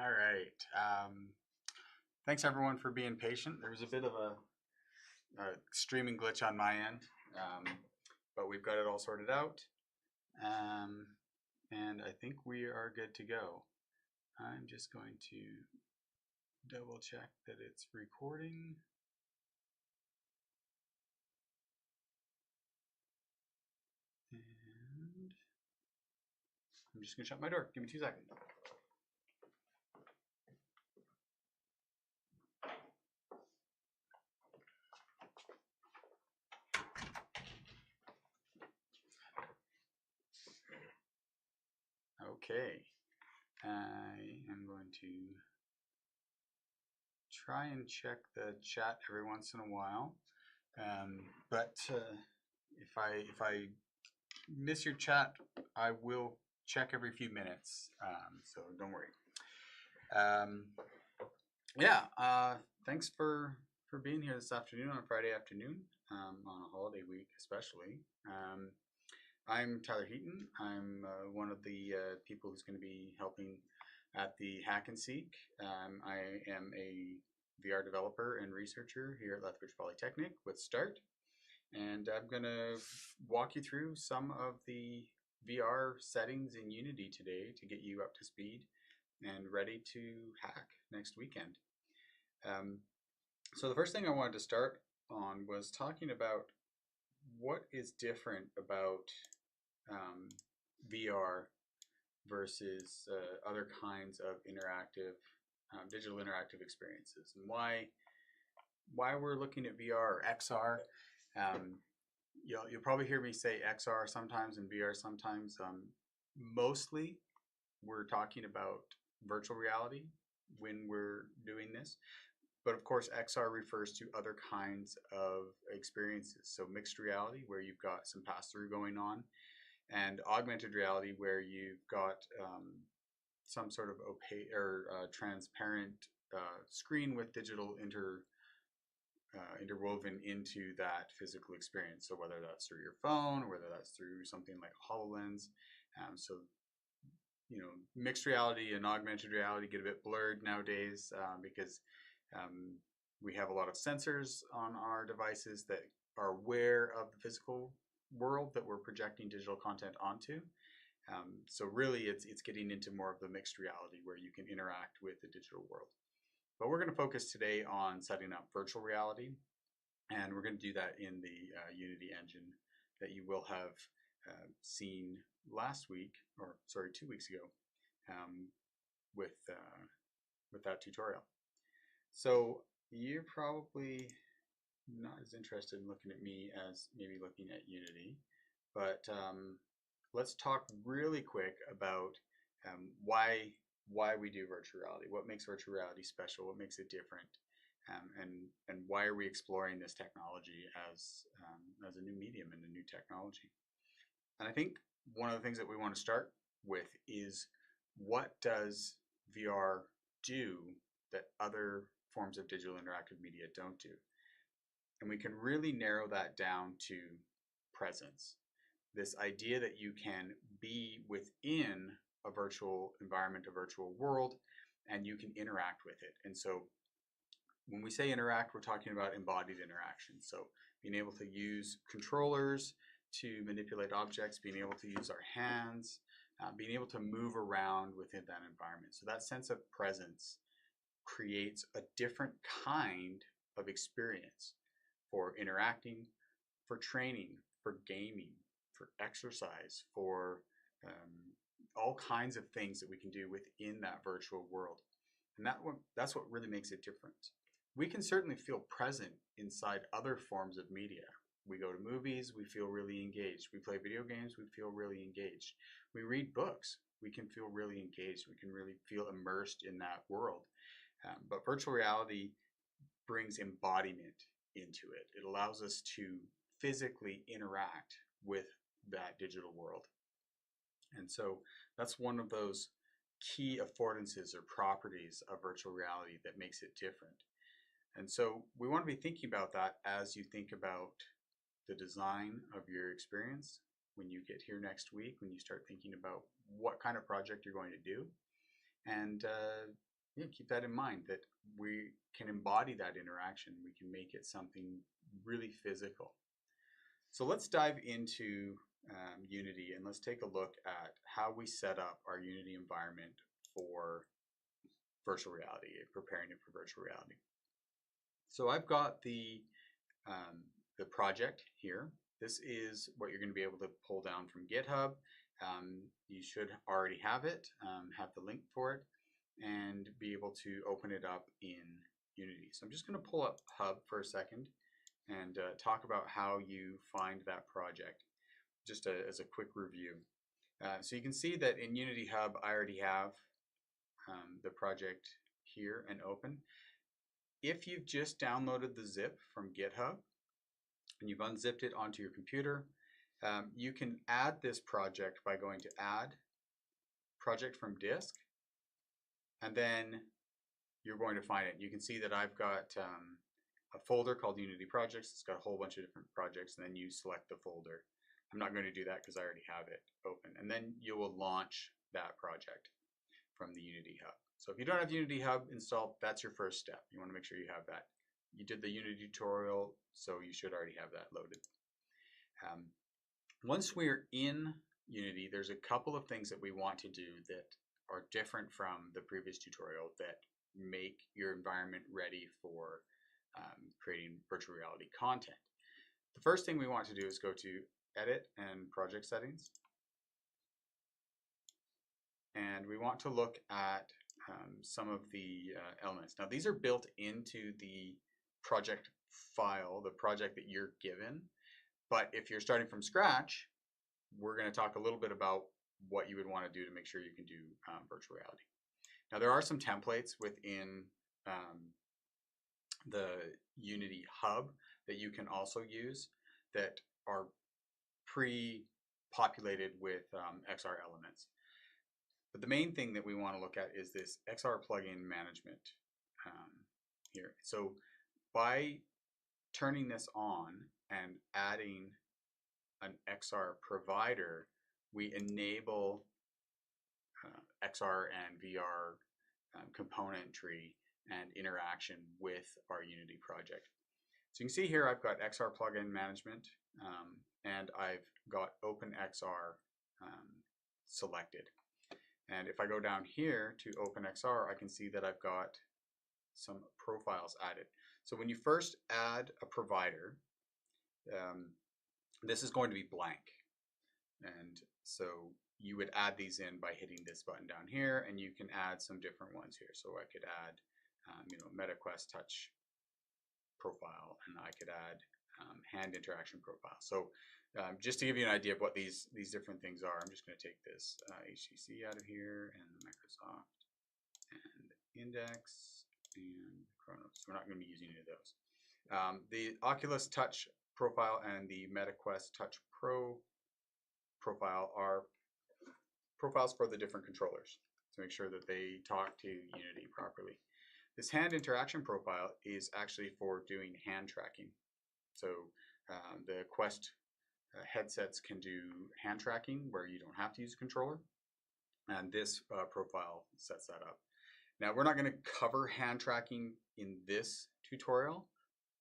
All right. Thanks everyone for being patient. There was a bit of a streaming glitch on my end, but we've got it all sorted out, um, and I think we are good to go. I'm just going to double check that it's recording. And I'm just going to shut my door. Give me 2 seconds. Okay. I am going to try and check the chat every once in a while. But if I miss your chat, I will check every few minutes. So don't worry. Yeah. Thanks for being here this afternoon on a Friday afternoon, on a holiday week especially. I'm Tyler Heaton. I'm one of the people who's going to be helping at the Hack and Seek. I am a VR developer and researcher here at Lethbridge Polytechnic with START, and I'm going to walk you through some of the VR settings in Unity today to get you up to speed and ready to hack next weekend. So the first thing I wanted to start on was talking about what is different about VR versus other kinds of interactive, digital interactive experiences, and why we're looking at VR or XR. You'll probably hear me say XR sometimes and VR sometimes. Mostly, we're talking about virtual reality when we're doing this. But of course, XR refers to other kinds of experiences. So mixed reality, where you've got some pass-through going on, and augmented reality, where you've got some sort of opaque or transparent screen with digital interwoven into that physical experience. So whether that's through your phone or whether that's through something like HoloLens. So mixed reality and augmented reality get a bit blurred nowadays because we have a lot of sensors on our devices that are aware of the physical world that we're projecting digital content onto. So really it's getting into more of the mixed reality where you can interact with the digital world. But we're going to focus today on setting up virtual reality, and we're going to do that in the Unity engine that you will have seen last week, or sorry, 2 weeks ago, with that tutorial. So you're probably not as interested in looking at me as maybe looking at Unity, but let's talk really quick about why we do virtual reality, what makes virtual reality special, what makes it different, and why are we exploring this technology as a new medium and a new technology. And I think one of the things that we want to start with is, what does VR do that other forms of digital interactive media don't do? And we can really narrow that down to presence. This idea that you can be within a virtual environment, a virtual world, and you can interact with it. And so when we say interact, we're talking about embodied interaction. So being able to use controllers to manipulate objects, being able to use our hands, being able to move around within that environment. So that sense of presence creates a different kind of experience for interacting, for training, for gaming, for exercise, for all kinds of things that we can do within that virtual world. And that's what really makes it different. We can certainly feel present inside other forms of media. We go to movies, we feel really engaged. We play video games, we feel really engaged. We read books, we can feel really engaged. We can really feel immersed in that world. But virtual reality brings embodiment into it. It allows us to physically interact with that digital world. And so that's one of those key affordances or properties of virtual reality that makes it different. And so we want to be thinking about that as you think about the design of your experience when you get here next week, when you start thinking about what kind of project you're going to do. And yeah, keep that in mind that we can embody that interaction. We can make it something really physical. So let's dive into Unity and let's take a look at how we set up our Unity environment for virtual reality, preparing it for virtual reality. So I've got the project here. This is what you're going to be able to pull down from GitHub. You should already have it, have the link for it, and be able to open it up in Unity. So I'm just going to pull up Hub for a second and talk about how you find that project, just as a quick review. So you can see that in Unity Hub, I already have the project here and open. If you've just downloaded the zip from GitHub and you've unzipped it onto your computer, you can add this project by going to Add, Project from Disk, and then you're going to find it. You can see that I've got a folder called Unity Projects. It's got a whole bunch of different projects, and then you select the folder. I'm not going to do that because I already have it open. And then you will launch that project from the Unity Hub. So if you don't have Unity Hub installed, that's your first step. You want to make sure you have that. You did the Unity tutorial, so you should already have that loaded. Once we're in Unity, there's a couple of things that we want to do that are different from the previous tutorial that make your environment ready for creating virtual reality content. The first thing we want to do is go to Edit and Project Settings. And we want to look at some of the elements. Now these are built into the project file, the project that you're given. But if you're starting from scratch, we're going to talk a little bit about what you would want to do to make sure you can do virtual reality. Now there are some templates within the Unity Hub that you can also use that are pre-populated with XR elements. But the main thing that we want to look at is this XR plugin management here. So by turning this on and adding an XR provider, we enable XR and VR componentry and interaction with our Unity project. So you can see here I've got XR plugin management and I've got OpenXR selected. And if I go down here to OpenXR, I can see that I've got some profiles added. So when you first add a provider, this is going to be blank. And so you would add these in by hitting this button down here, and you can add some different ones here. So I could add, MetaQuest touch profile, and I could add hand interaction profile. So just to give you an idea of what these different things are, I'm just going to take this HTC out of here and Microsoft and Index and Chronos. We're not going to be using any of those. The Oculus Touch profile and the MetaQuest Touch Pro profile are profiles for the different controllers to make sure that they talk to Unity properly. This hand interaction profile is actually for doing hand tracking. So the Quest headsets can do hand tracking where you don't have to use a controller, and this profile sets that up. Now we're not going to cover hand tracking in this tutorial,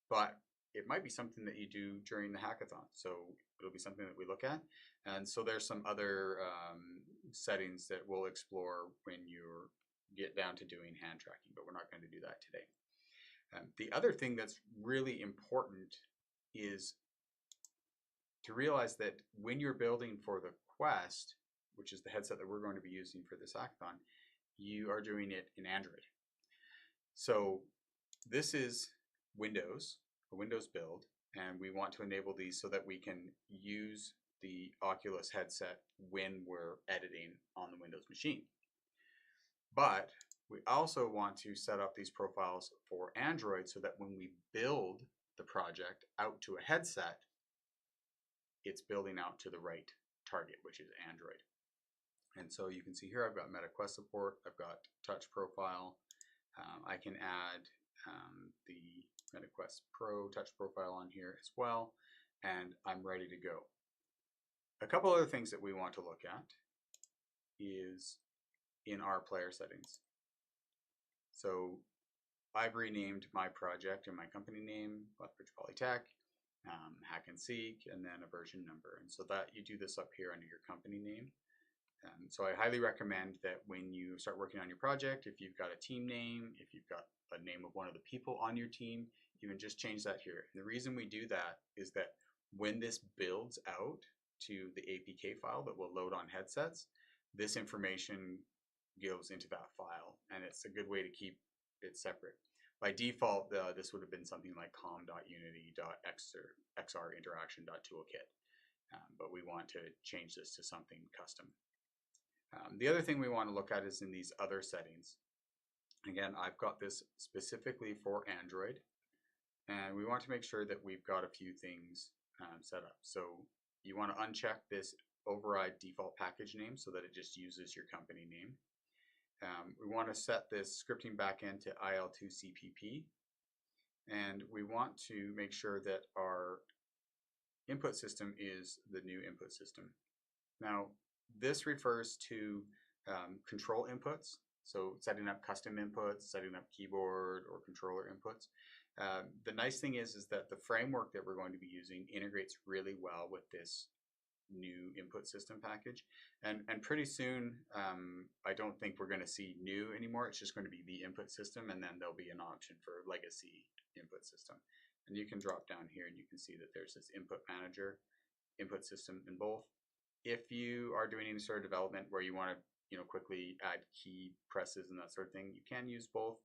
but it might be something that you do during the hackathon. So it'll be something that we look at. And so there's some other settings that we'll explore when you get down to doing hand tracking, but we're not going to do that today. The other thing that's really important is to realize that when you're building for the Quest, which is the headset that we're going to be using for this hackathon, you are doing it in Android. So this is Windows, a Windows build, and we want to enable these so that we can use the Oculus headset when we're editing on the Windows machine. But we also want to set up these profiles for Android so that when we build the project out to a headset, it's building out to the right target, which is Android. And so you can see here I've got MetaQuest support, I've got touch profile, I can add the MetaQuest Pro touch profile on here as well, and I'm ready to go. A couple other things that we want to look at is in our player settings. So I've renamed my project and my company name, Lethbridge Polytech, Hack and Seek, and then a version number. And so that you do this up here under your company name. So I highly recommend that when you start working on your project, if you've got a team name, if you've got a name of one of the people on your team, you can just change that here. And the reason we do that is that when this builds out to the APK file that will load on headsets, this information goes into that file, and it's a good way to keep it separate. By default, this would have been something like com.unity.xrinteraction.toolkit, but we want to change this to something custom. The other thing we want to look at is in these other settings. Again, I've got this specifically for Android, and we want to make sure that we've got a few things set up. So you want to uncheck this override default package name so that it just uses your company name. We want to set this scripting backend to IL2CPP, and we want to make sure that our input system is the new input system. Now, this refers to control inputs, so setting up custom inputs, setting up keyboard or controller inputs. The nice thing is that the framework that we're going to be using integrates really well with this new input system package, and pretty soon I don't think we're going to see new anymore. It's just going to be the input system, and then there'll be an option for legacy input system. And you can drop down here and you can see that there's this input manager, input system in both. If you are doing any sort of development where you want to quickly add key presses and that sort of thing, you can use both.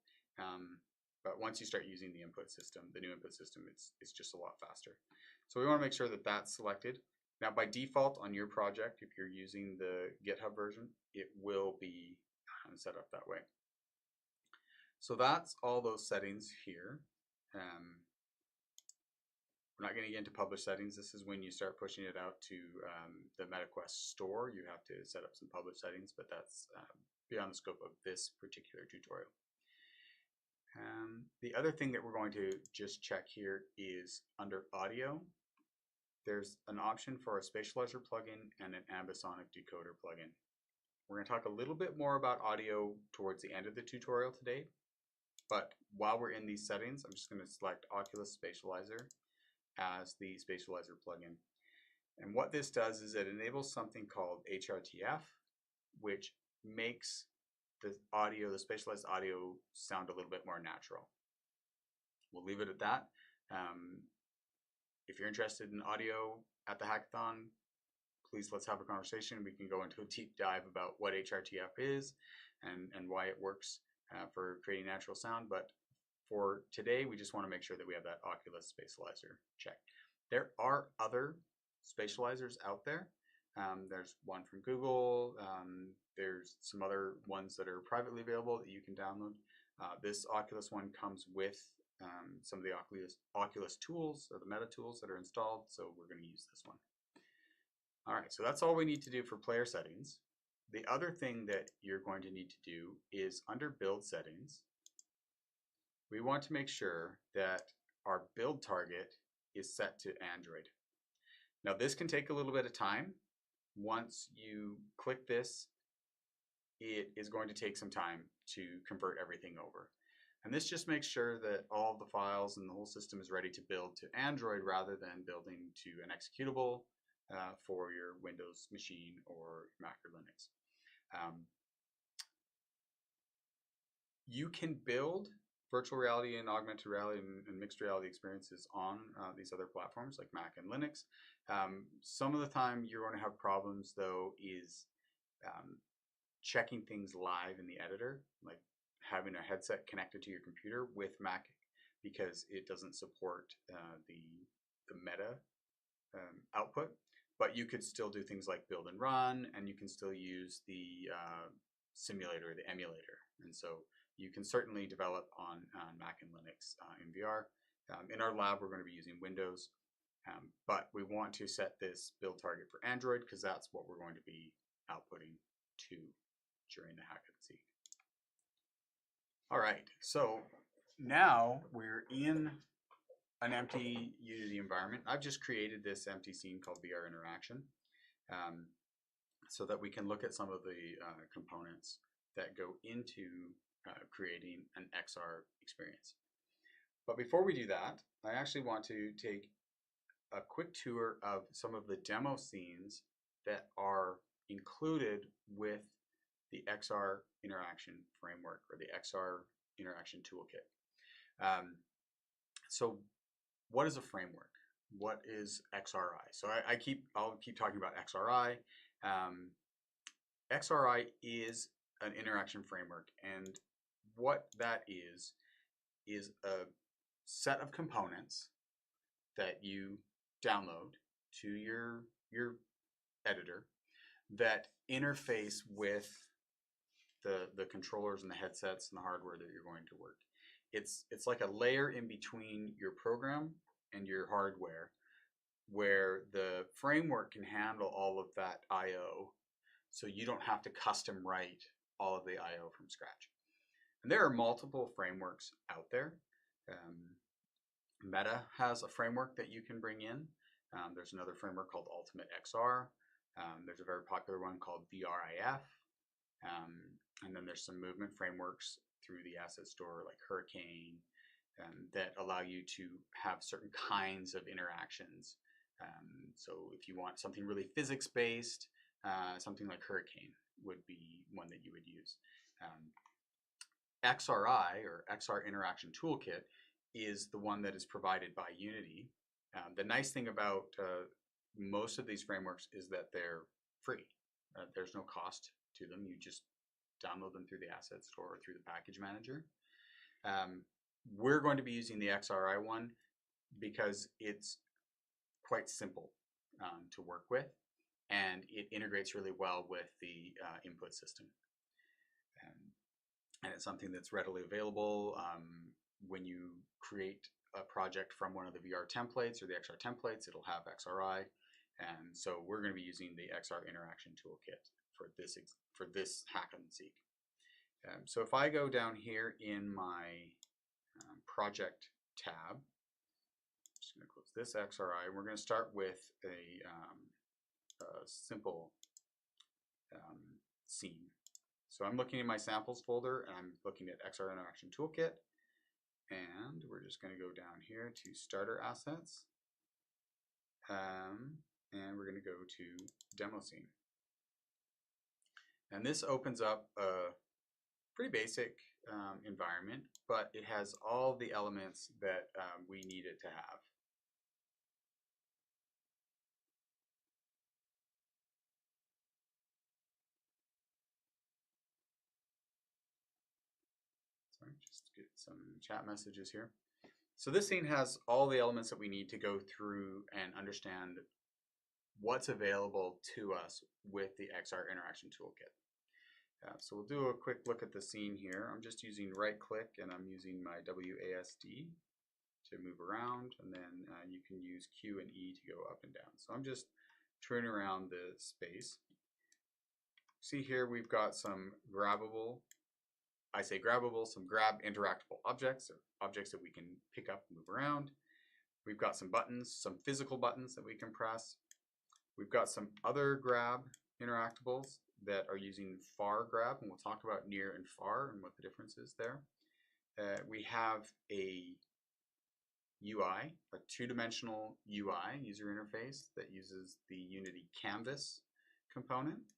But once you start using the input system, the new input system, it's just a lot faster. So we want to make sure that that's selected. Now, by default on your project, if you're using the GitHub version, it will be set up that way. So that's all those settings here. We're not going to get into publish settings. This is when you start pushing it out to the MetaQuest store. You have to set up some publish settings, but that's beyond the scope of this particular tutorial. The other thing that we're going to just check here is under audio. There's an option for a spatializer plugin and an ambisonic decoder plugin. We're going to talk a little bit more about audio towards the end of the tutorial today, but while we're in these settings, I'm just going to select Oculus Spatializer as the spatializer plugin. And what this does is it enables something called HRTF, which makes the audio, the spatialized audio, sound a little bit more natural. We'll leave it at that. If you're interested in audio at the hackathon, please let's have a conversation. We can go into a deep dive about what HRTF is and why it works for creating natural sound. But for today, we just want to make sure that we have that Oculus Spatializer checked. There are other spatializers out there. There's one from Google. There's some other ones that are privately available that you can download. This Oculus one comes with some of the Oculus tools, or the Meta tools that are installed, so we're going to use this one. All right, so that's all we need to do for player settings. The other thing that you're going to need to do is under build settings, we want to make sure that our build target is set to Android. Now this can take a little bit of time. Once you click this, it is going to take some time to convert everything over. And this just makes sure that all of the files and the whole system is ready to build to Android rather than building to an executable for your Windows machine or Mac or Linux. You can build virtual reality and augmented reality and mixed reality experiences on these other platforms like Mac and Linux. Some of the time you're going to have problems though is checking things live in the editor, like having a headset connected to your computer with Mac, because it doesn't support the Meta output. But you could still do things like build and run, and you can still use the simulator, the emulator. And so you can certainly develop on Mac and Linux in VR. In our lab, we're going to be using Windows, but we want to set this build target for Android because that's what we're going to be outputting to during the hack and seek. All right, so now we're in an empty Unity environment. I've just created this empty scene called VR Interaction so that we can look at some of the components that go into creating an XR experience. But before we do that, I actually want to take a quick tour of some of the demo scenes that are included with the XR interaction framework or the XR interaction toolkit. So what is a framework? What is XRI? So I'll keep talking about XRI. XRI is an interaction framework, and what that is a set of components that you download to your editor that interface with the controllers and the headsets and the hardware that you're going to work. It's like a layer in between your program and your hardware, where the framework can handle all of that I/O, so you don't have to custom write all of the I/O from scratch. And there are multiple frameworks out there. Meta has a framework that you can bring in. There's another framework called Ultimate XR. There's a very popular one called VRIF. And then there's some movement frameworks through the asset store like Hurricane that allow you to have certain kinds of interactions. So if you want something really physics-based, something like Hurricane would be one that you would use. XRI, or XR Interaction Toolkit, is the one that is provided by Unity. The nice thing about most of these frameworks is that they're free. There's no cost to them. You just download them through the asset store or through the package manager. We're going to be using the XRI one because it's quite simple to work with, and it integrates really well with the input system. And it's something that's readily available. When you create a project from one of the VR templates or the XR templates, it'll have XRI. And so we're going to be using the XR Interaction Toolkit for this hack and seek. So if I go down here in my project tab, I'm just going to close this XRI. We're going to start with a simple scene. So I'm looking in my samples folder, and I'm looking at XR Interaction Toolkit. And we're just going to go down here to Starter Assets. And we're going to go to Demo Scene. And this opens up a pretty basic environment, but it has all the elements that we need it to have. Sorry, just get some chat messages here. So this scene has all the elements that we need to go through and understand what's available to us with the XR Interaction Toolkit. So we'll do a quick look at the scene here. I'm just using right click, and I'm using my WASD to move around, and then you can use Q and E to go up and down. So I'm just turning around the space. See here we've got some grabbable, some grab interactable objects, or objects that we can pick up and move around. We've got some buttons, some physical buttons that we can press. We've got some other grab interactables that are using far grab, and we'll talk about near and far and what the difference is there. We have a UI, a two-dimensional UI user interface that uses the Unity Canvas component.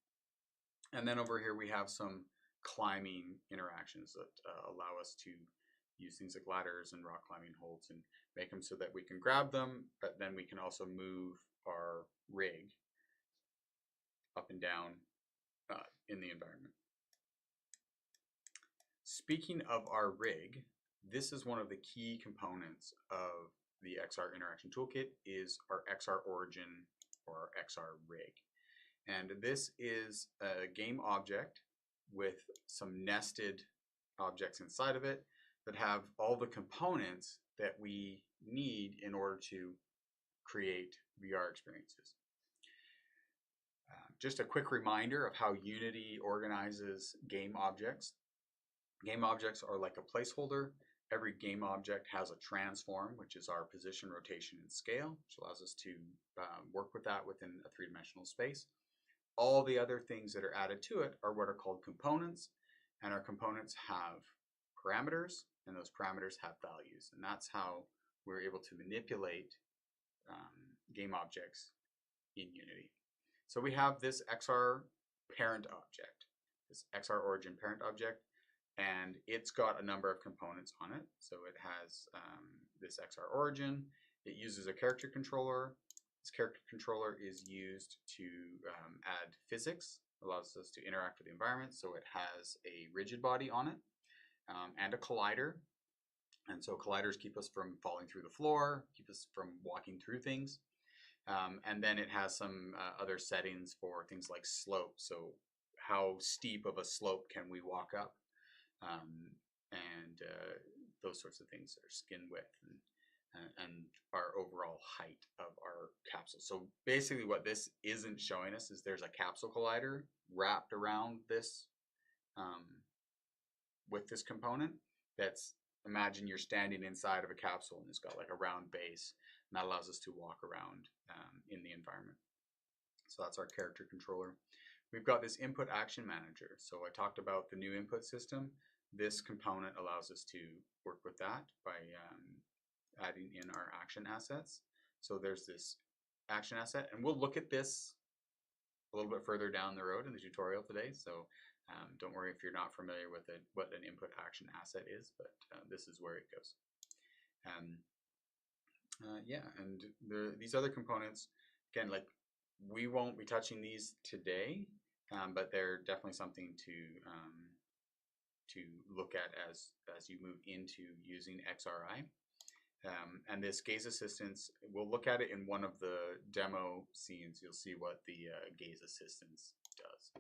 And then over here we have some climbing interactions that allow us to use things like ladders and rock climbing holds and make them so that we can grab them, but then we can also move our rig up and down in the environment. Speaking of our rig, this is one of the key components of the XR Interaction Toolkit is our XR Origin or our XR rig. And this is a game object with some nested objects inside of it that have all the components that we need in order to create VR experiences. Just a quick reminder of how Unity organizes game objects. Game objects are like a placeholder. Every game object has a transform, which is our position, rotation, and scale, which allows us to work with that within a three-dimensional space. All the other things that are added to it are what are called components, and our components have parameters, and those parameters have values. And that's how we're able to manipulate game objects in Unity. So we have this XR parent object, this XR origin parent object, and it's got a number of components on it. So it has this XR origin. It uses a character controller. This character controller is used to add physics, allows us to interact with the environment. So it has a rigid body on it and a collider. And so colliders keep us from falling through the floor, keep us from walking through things. And then it has some other settings for things like slope. So how steep of a slope can we walk up? And those sorts of things, our skin width and our overall height of our capsule. So basically what this isn't showing us is there's a capsule collider wrapped around this with this component. That's, imagine you're standing inside of a capsule and it's got like a round base, and that allows us to walk around in the environment. So that's our character controller. We've got this input action manager. So I talked about the new input system. This component allows us to work with that by adding in our action assets. So there's this action asset, and we'll look at this a little bit further down the road in the tutorial today. So don't worry if you're not familiar with it, what an input action asset is, but this is where it goes. Yeah, and these other components, again, like we won't be touching these today, but they're definitely something to look at as you move into using XRI. And this gaze assistance, we'll look at it in one of the demo scenes. You'll see what the gaze assistance does.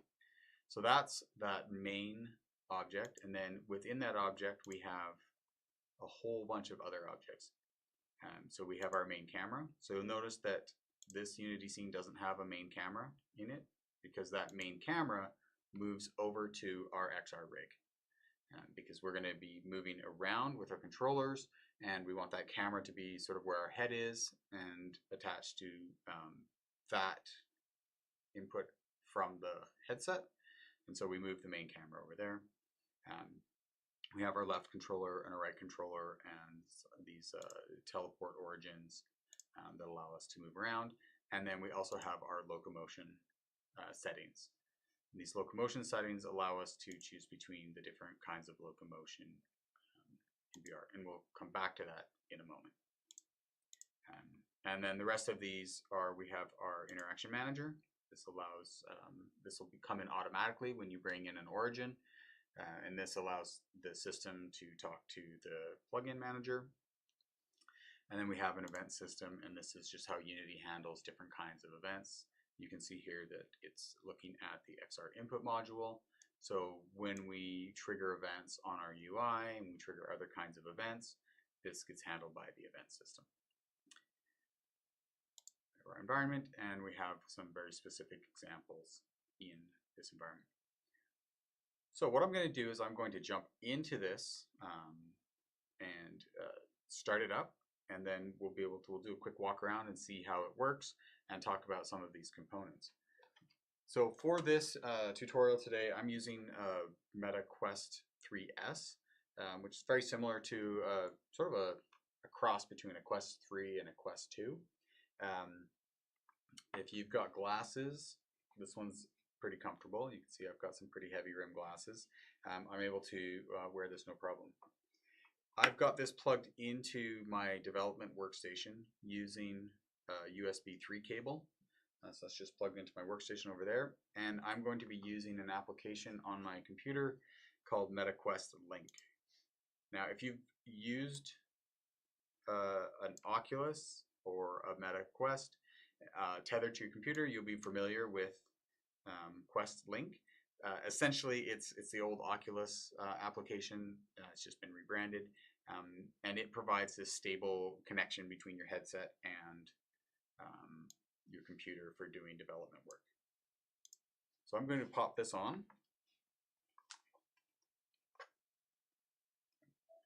So that's that main object, and then within that object we have a whole bunch of other objects. So we have our main camera. So you'll notice that this Unity scene doesn't have a main camera in it because that main camera moves over to our XR rig. Because we're going to be moving around with our controllers, and we want that camera to be sort of where our head is and attached to that input from the headset. And so we move the main camera over there. We have our left controller and a right controller and these teleport origins that allow us to move around. And then we also have our locomotion settings. And these locomotion settings allow us to choose between the different kinds of locomotion in VR, and we'll come back to that in a moment. And then the rest of these are, we have our interaction manager. This allows, this will come in automatically when you bring in an origin, and this allows the system to talk to the plugin manager. And then we have an event system, and this is just how Unity handles different kinds of events. You can see here that it's looking at the XR input module. So when we trigger events on our UI and we trigger other kinds of events, this gets handled by the event system. Our environment, and we have some very specific examples in this environment. So what I'm going to do is I'm going to jump into this and start it up, and then we'll do a quick walk around and see how it works and talk about some of these components. So for this tutorial today, I'm using Meta Quest 3S, which is very similar to sort of a cross between a Quest 3 and a Quest 2. If you've got glasses, this one's pretty comfortable. You can see I've got some pretty heavy rim glasses. I'm able to wear this no problem. I've got this plugged into my development workstation using a USB 3 cable. So that's just plugged into my workstation over there. And I'm going to be using an application on my computer called MetaQuest Link. Now, if you've used an Oculus or a MetaQuest tethered to your computer, you'll be familiar with Quest Link. Essentially, it's the old Oculus application. It's just been rebranded, and it provides this stable connection between your headset and your computer for doing development work. So I'm going to pop this on.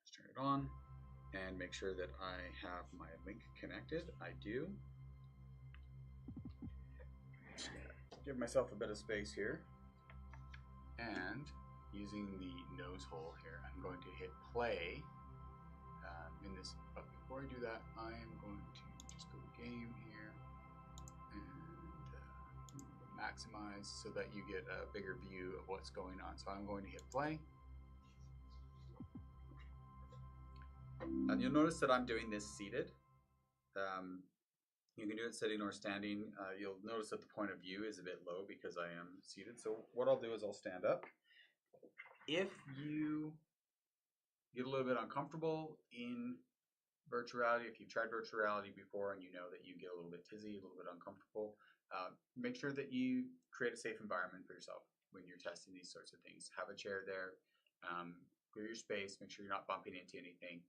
Just turn it on and make sure that I have my link connected. I do. Give myself a bit of space here. And using the nose hole here, I'm going to hit play in this. But before I do that, I am going to just go to game here and maximize so that you get a bigger view of what's going on. So I'm going to hit play. And you'll notice that I'm doing this seated. You can do it sitting or standing. You'll notice that the point of view is a bit low because I am seated. So what I'll do is I'll stand up. If you get a little bit uncomfortable in virtual reality, if you've tried virtual reality before and you know that you get a little bit dizzy, a little bit uncomfortable, make sure that you create a safe environment for yourself when you're testing these sorts of things. Have a chair there, clear your space, make sure you're not bumping into anything.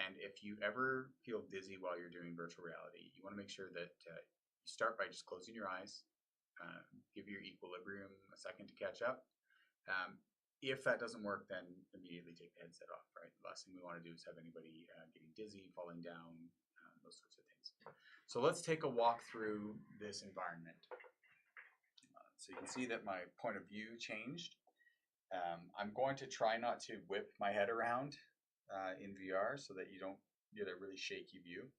And if you ever feel dizzy while you're doing virtual reality, you want to make sure that you start by just closing your eyes, give your equilibrium a second to catch up. If that doesn't work, then immediately take the headset off, right? The last thing we want to do is have anybody getting dizzy, falling down, those sorts of things. So let's take a walk through this environment. So you can see that my point of view changed. I'm going to try not to whip my head around in VR so that you don't get a really shaky view.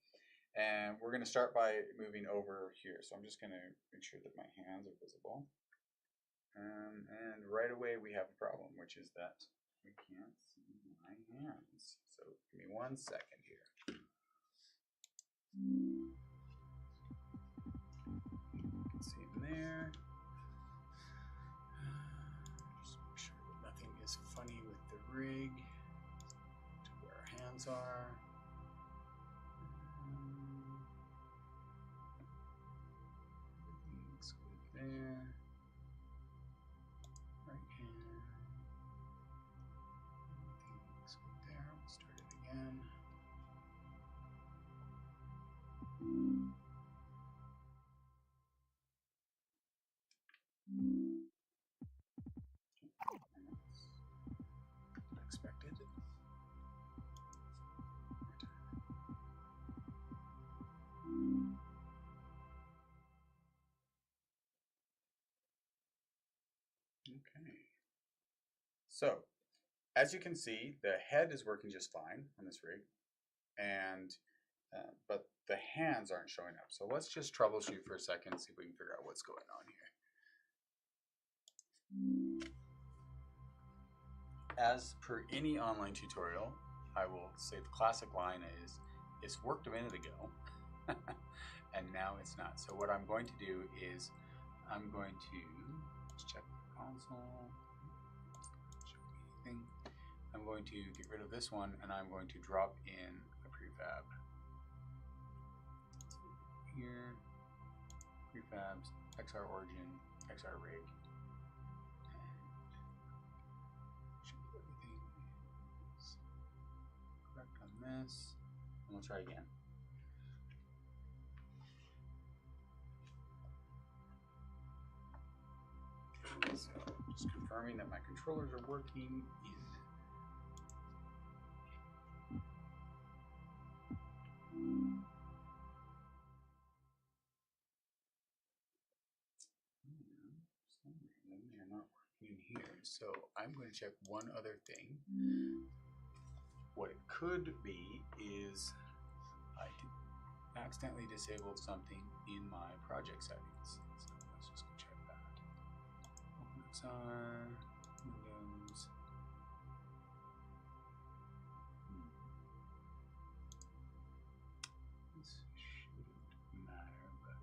And we're going to start by moving over here. So I'm just going to make sure that my hands are visible. And right away we have a problem, which is that we can't see my hands. So give me 1 second here. You can see them there. Just make sure that nothing is funny with the rig to where our hands are. Everything's good there. Right hand. Everything's good there. We'll start it again. Expected. Okay. So, as you can see, the head is working just fine on this rig, and but the hands aren't showing up. So let's just troubleshoot for a second and see if we can figure out what's going on here. As per any online tutorial, I will say the classic line is, "It's worked a minute ago," and now it's not. So what I'm going to do is I'm going to just check the console. Show me anything. I'm going to get rid of this one and I'm going to drop in a prefab. Here, prefabs, XR origin, XR rig, and show everything is correct on this. And we'll try again. So just confirming that my controllers are working they're not working in here. So I'm going to check one other thing. What it could be is I accidentally disabled something in my project settings. So let's just go check that. OpenXR, Windows. This shouldn't matter, but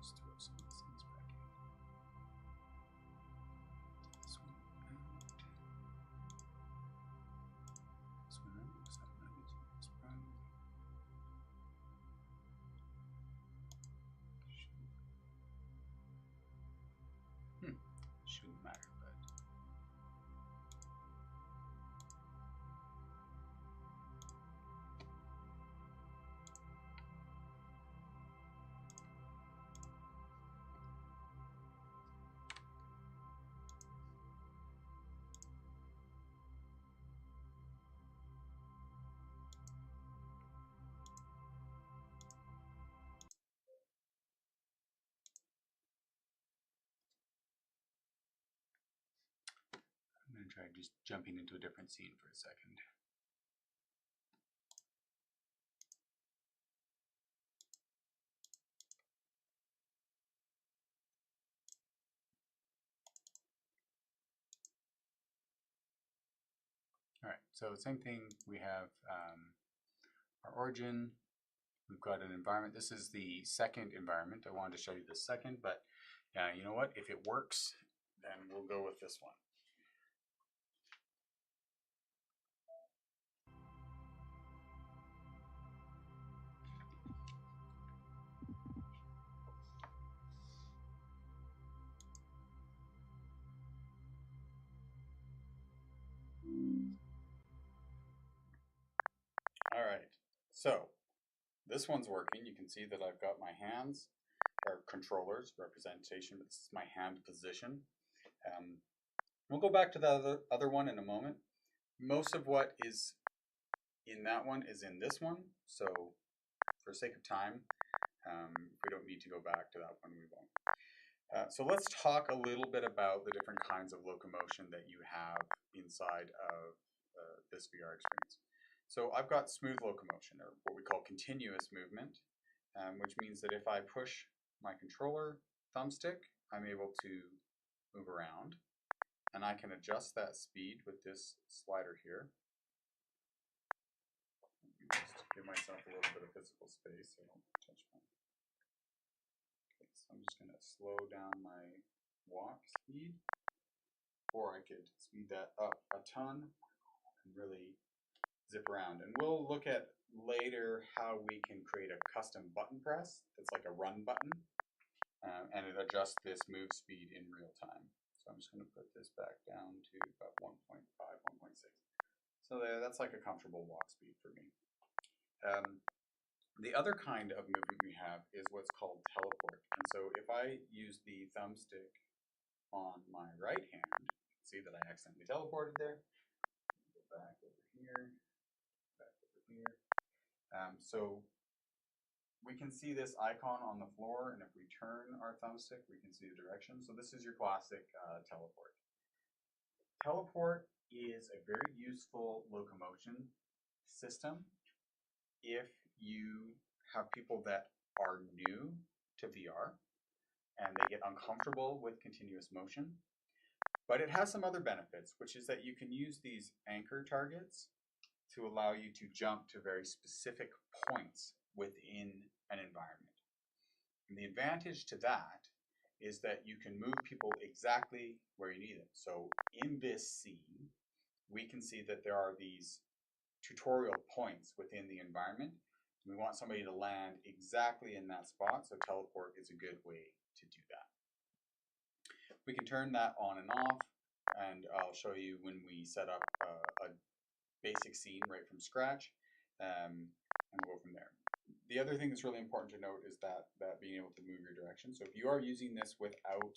just throw some of these things back in. This one out. This one out. Looks like that is this problem. Shouldn't matter, but try just jumping into a different scene for a second. All right, so same thing, we have our origin, we've got an environment. This is the second environment. I wanted to show you the second, but you know what? If it works, then we'll go with this one. All right, so this one's working. You can see that I've got my hands, or controllers, representation, but this is my hand position. We'll go back to the other one in a moment. Most of what is in that one is in this one, so for sake of time, if we don't need to go back to that one, we won't. So let's talk a little bit about the different kinds of locomotion that you have inside of this VR experience. So I've got smooth locomotion, or what we call continuous movement, which means that if I push my controller thumbstick, I'm able to move around, and I can adjust that speed with this slider here. Just give myself a little bit of physical space so I don't touch my... Okay, so I'm just going to slow down my walk speed, or I could speed that up a ton and really zip around. And we'll look at later how we can create a custom button press that's like a run button, and it adjusts this move speed in real time. So I'm just going to put this back down to about 1.5, 1.6. So that's like a comfortable walk speed for me. The other kind of movement we have is what's called teleport. And so if I use the thumbstick on my right hand, see that I accidentally teleported there. Go back over here, back over here. So we can see this icon on the floor, and if we turn our thumbstick, we can see the direction. So this is your classic teleport. Teleport is a very useful locomotion system if you have people that are new to VR and they get uncomfortable with continuous motion. But it has some other benefits, which is that you can use these anchor targets to allow you to jump to very specific points within an environment. And the advantage to that is that you can move people exactly where you need them. So in this scene, we can see that there are these tutorial points within the environment. We want somebody to land exactly in that spot, so teleport is a good way to do that. We can turn that on and off, and I'll show you when we set up a basic scene right from scratch, and we'll go from there. The other thing that's really important to note is that being able to move your direction. So if you are using this without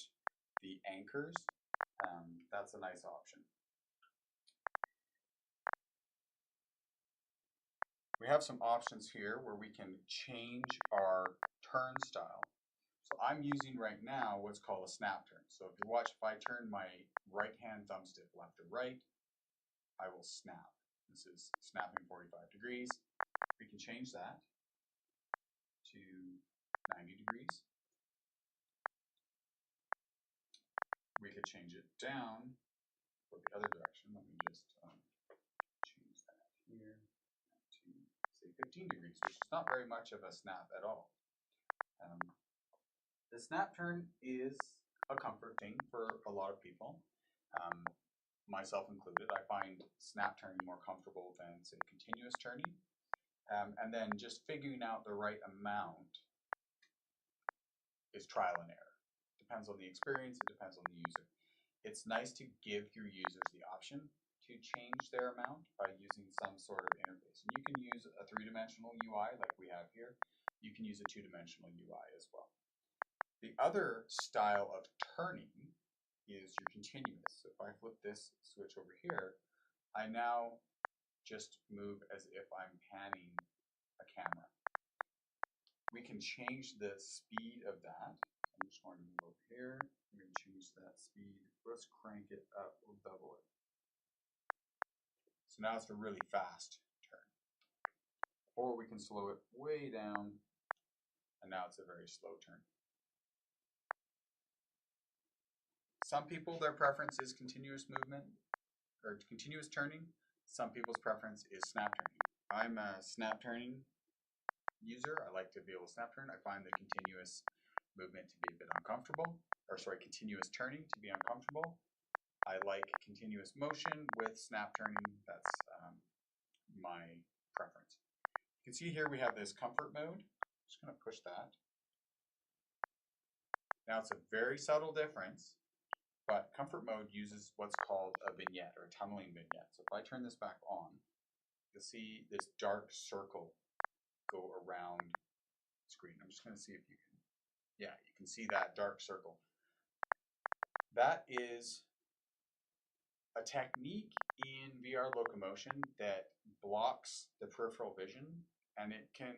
the anchors, that's a nice option. We have some options here where we can change our turn style. So I'm using right now what's called a snap turn. So if you watch, if I turn my right hand thumbstick left to right, I will snap. This is snapping 45 degrees. We can change that to 90 degrees. We could change it down for the other direction. Let me just change that here to say 15 degrees, which is not very much of a snap at all. The snap turn is a comfort thing for a lot of people, myself included. I find snap turning more comfortable than, say, continuous turning. And then just figuring out the right amount is trial and error. Depends on the experience, it depends on the user. It's nice to give your users the option to change their amount by using some sort of interface. And you can use a three-dimensional UI like we have here. You can use a two-dimensional UI as well. The other style of turning is your continuous. So if I flip this switch over here, I now just move as if I'm panning a camera. We can change the speed of that. I'm just going to move over here. We're going to change that speed. Let's crank it up. We'll double it. So now it's a really fast turn. Or we can slow it way down, and now it's a very slow turn. Some people, their preference is continuous movement or continuous turning. Some people's preference is snap turning. I'm a snap turning user. I like to be able to snap turn. I find the continuous movement to be a bit uncomfortable, or sorry, continuous turning to be uncomfortable. I like continuous motion with snap turning. That's my preference. You can see here we have this comfort mode. I'm just going to push that. Now it's a very subtle difference, but comfort mode uses what's called a vignette or a tunneling vignette. So if I turn this back on, you'll see this dark circle go around the screen. I'm just going to see if you can, yeah, you can see that dark circle. That is a technique in VR locomotion that blocks the peripheral vision, and it can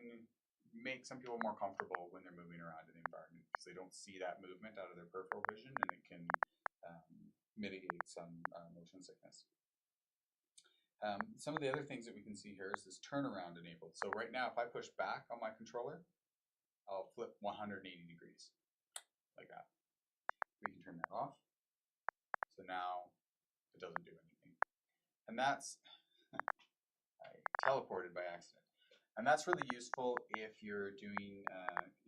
make some people more comfortable when they're moving around in the environment because they don't see that movement out of their peripheral vision, and it can mitigate some motion sickness. Some of the other things that we can see here is this turnaround enabled. So right now, if I push back on my controller, I'll flip 180 degrees like that. We can turn that off. So now it doesn't do anything. And that's, I teleported by accident. And that's really useful if you're doing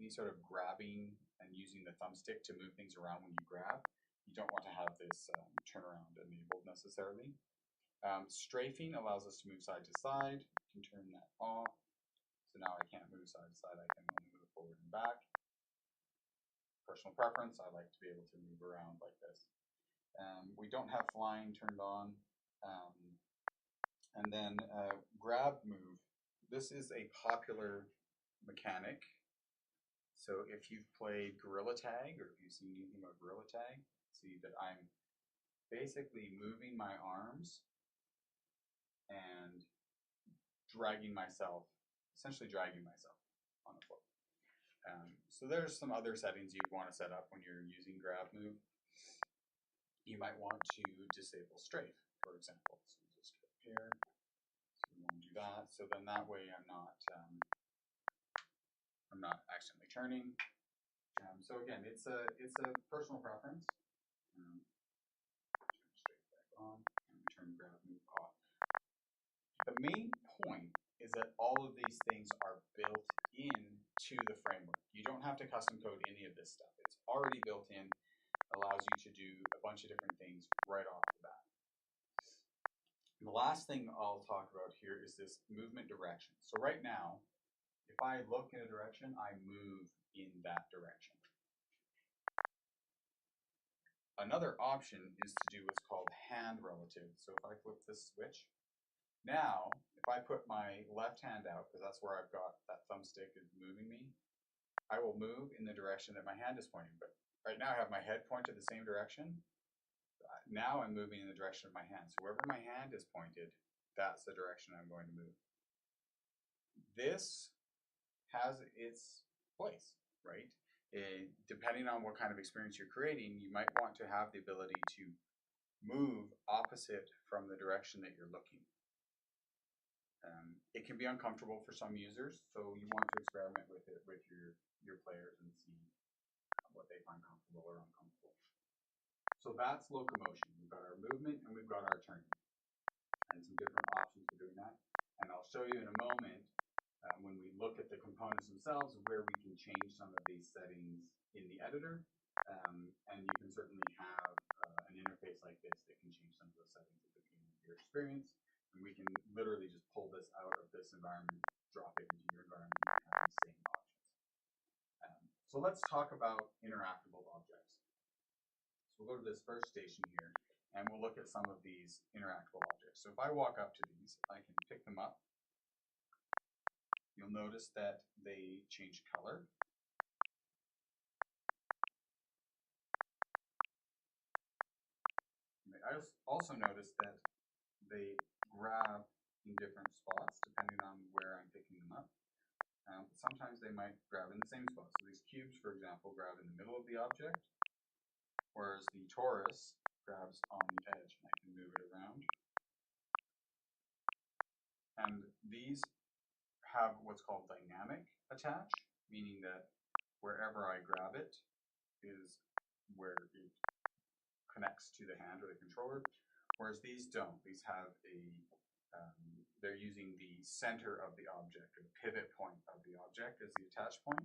any sort of grabbing and using the thumbstick to move things around when you grab. You don't want to have this turnaround enabled necessarily. Strafing allows us to move side to side. You can turn that off. So now I can't move side to side. I can only move forward and back. Personal preference, I like to be able to move around like this. We don't have flying turned on. And then grab move. This is a popular mechanic. So if you've played Gorilla Tag, or if you've seen anything about Gorilla Tag, see that I'm basically moving my arms and dragging myself, essentially dragging myself on the floor. So there's some other settings you'd want to set up when you're using grab move. You might want to disable strafe, for example. So just go here. So we won't do that. So then that way I'm not accidentally turning. So again, it's a personal preference. Turn strafe back on and turn grab move off. The main point is that all of these things are built into the framework. You don't have to custom code any of this stuff. It's already built in, allows you to do a bunch of different things right off the bat. And the last thing I'll talk about here is this movement direction. So right now, if I look in a direction, I move in that direction. Another option is to do what's called hand relative. So if I flip this switch, now, if I put my left hand out, because that's where I've got that thumbstick is moving me, I will move in the direction that my hand is pointing. But right now I have my head pointed the same direction. Now I'm moving in the direction of my hand. So wherever my hand is pointed, that's the direction I'm going to move. This has its place, right? Depending on what kind of experience you're creating, you might want to have the ability to move opposite from the direction that you're looking. It can be uncomfortable for some users, so you want to experiment with it with your players and see what they find comfortable or uncomfortable. So that's locomotion. We've got our movement and we've got our turning, and some different options for doing that. And I'll show you in a moment when we look at the components themselves where we can change some of these settings in the editor. And you can certainly have an interface like this that can change some of those settings at the beginning of your experience. And we can literally just pull this out of this environment, drop it into your environment, and have these same options. So let's talk about interactable objects. So we'll go to this first station here, and we'll look at some of these interactable objects. So if I walk up to these, I can pick them up. You'll notice that they change color. I also noticed that they grab in different spots depending on where I'm picking them up. Sometimes they might grab in the same spot. So these cubes, for example, grab in the middle of the object, whereas the torus grabs on the edge, and I can move it around. And these have what's called dynamic attach, meaning that wherever I grab it is where it connects to the hand or the controller, whereas these don't. These have they're using the center of the object or the pivot point of the object as the attach point.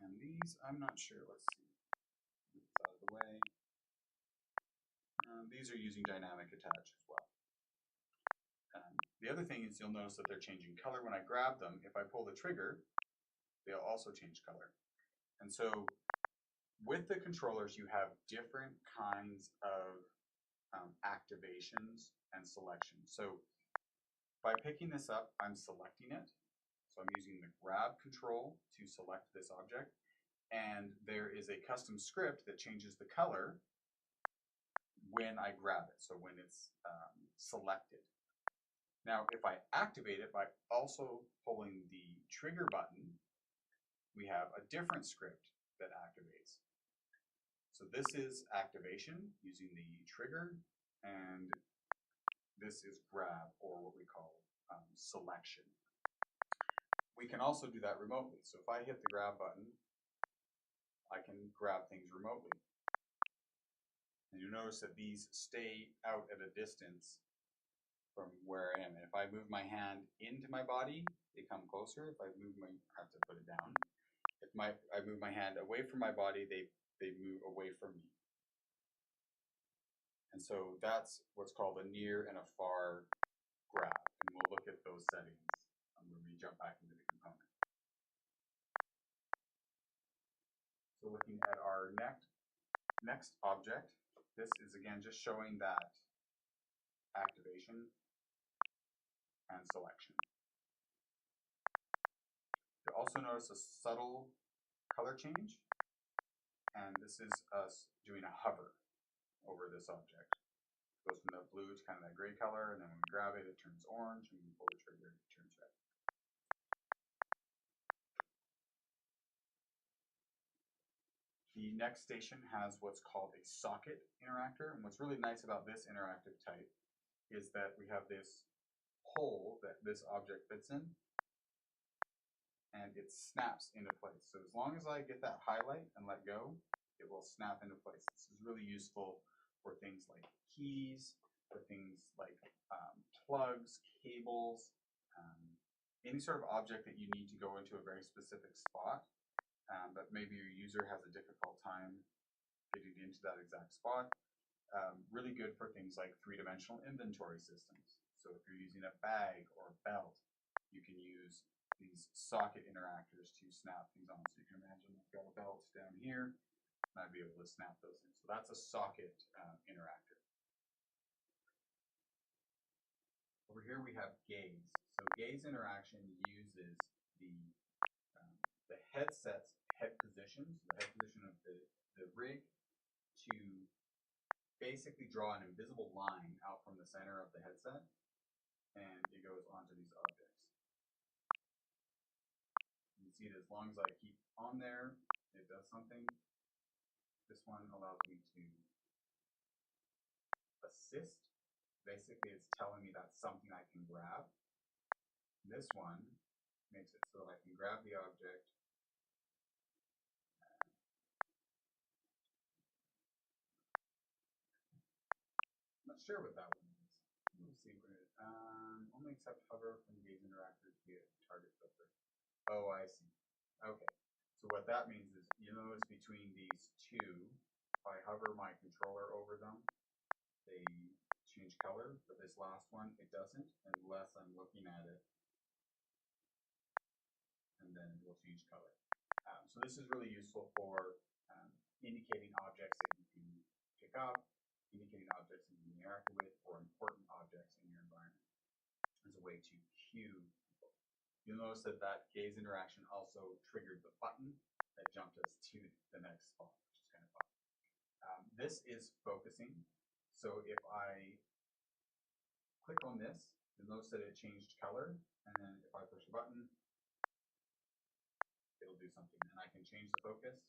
And these, I'm not sure. Let's see. Move this out of the way. These are using dynamic attach as well. The other thing is you'll notice that they're changing color when I grab them. If I pull the trigger, they'll also change color. And so with the controllers, you have different kinds of activations and selections. So by picking this up, I'm selecting it. So I'm using the grab control to select this object. And there is a custom script that changes the color when I grab it, so when it's selected. Now, if I activate it by also pulling the trigger button, we have a different script that activates. So this is activation using the trigger, and this is grab, or what we call selection. We can also do that remotely. So if I hit the grab button, I can grab things remotely. And you'll notice that these stay out at a distance from where I am. And if I move my hand into my body, they come closer. If I move I have to put it down. If I move my hand away from my body, they move away from me. And so that's what's called a near and a far grab. And we'll look at those settings when we jump back into the component. So looking at our next object, this is again just showing that activation and selection. You'll also notice a subtle color change, and this is us doing a hover over this object. It goes from the blue to kind of that gray color, and then when we grab it, it turns orange, and when we pull the trigger, it turns red. The next station has what's called a socket interactor, and what's really nice about this interactive type is that we have this hole that this object fits in, and it snaps into place. So as long as I get that highlight and let go, it will snap into place. This is really useful for things like keys, for things like plugs, cables, any sort of object that you need to go into a very specific spot, but maybe your user has a difficult time getting into that exact spot. Really good for things like three-dimensional inventory systems. So if you're using a bag or a belt, you can use these socket interactors to snap things on. So you can imagine I've got a belt down here, and I'd be able to snap those in. So that's a socket interactor. Over here we have gaze. So gaze interaction uses the headset's head position, so the head position of the rig, to basically draw an invisible line out from the center of the headset, and it goes onto these objects. You can see that as long as I keep on there, it does something. This one allows me to assist. Basically, it's telling me that's something I can grab. This one makes it so that I can grab the object. I'm not sure what that one is. Let's see what it is. Only accept hover from gaze interactors via target filter. Oh, I see. Okay. So what that means is you notice between these two, if I hover my controller over them, they change color, but this last one, it doesn't unless I'm looking at it, and then it will change color. So this is really useful for indicating objects that you can pick up, indicating objects that you can interact with, or important objects in your environment as a way to cue people. You'll notice that that gaze interaction also triggered the button that jumped us to the next spot, which is kind of fun. This is focusing. So if I click on this, you'll notice that it changed color, and then if I push a button, it'll do something, and I can change the focus.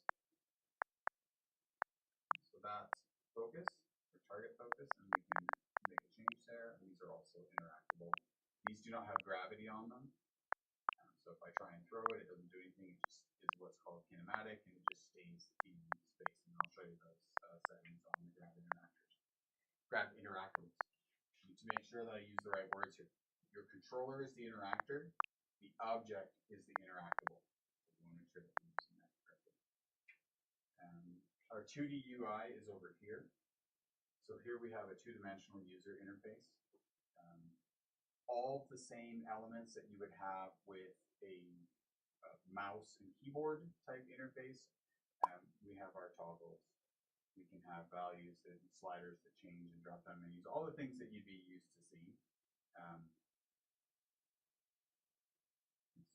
So that's focus, or target focus, and we can make a change there, and these are also interactable These do not have gravity on them. So if I try and throw it, it doesn't do anything. It just is what's called kinematic, and it just stays in space. And I'll show you those settings on the grab interactors. Grab interactables. To make sure that I use the right words here. Your controller is the interactor. The object is the interactable. So we want to make sure that we're using that correctly. Our 2D UI is over here. So here we have a two-dimensional user interface. All the same elements that you would have with a mouse and keyboard type interface. We have our toggles. We can have values and sliders that change and drop down menus, all the things that you'd be used to seeing.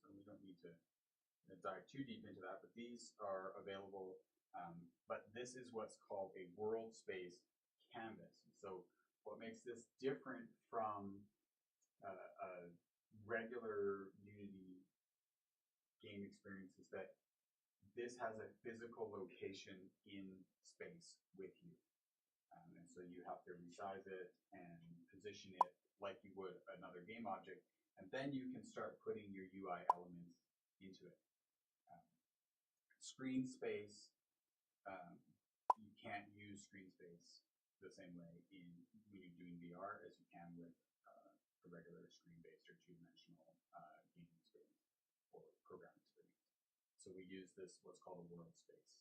So we don't need to dive too deep into that, but these are available. But this is what's called a world space canvas. So what makes this different from a regular Unity game experience is that this has a physical location in space with you. And so you have to resize it and position it like you would another game object, and then you can start putting your UI elements into it. Screen space, you can't use screen space the same way when you're doing VR as you can with a regular screen-based or two-dimensional game experience or program experience. So we use this, what's called a world space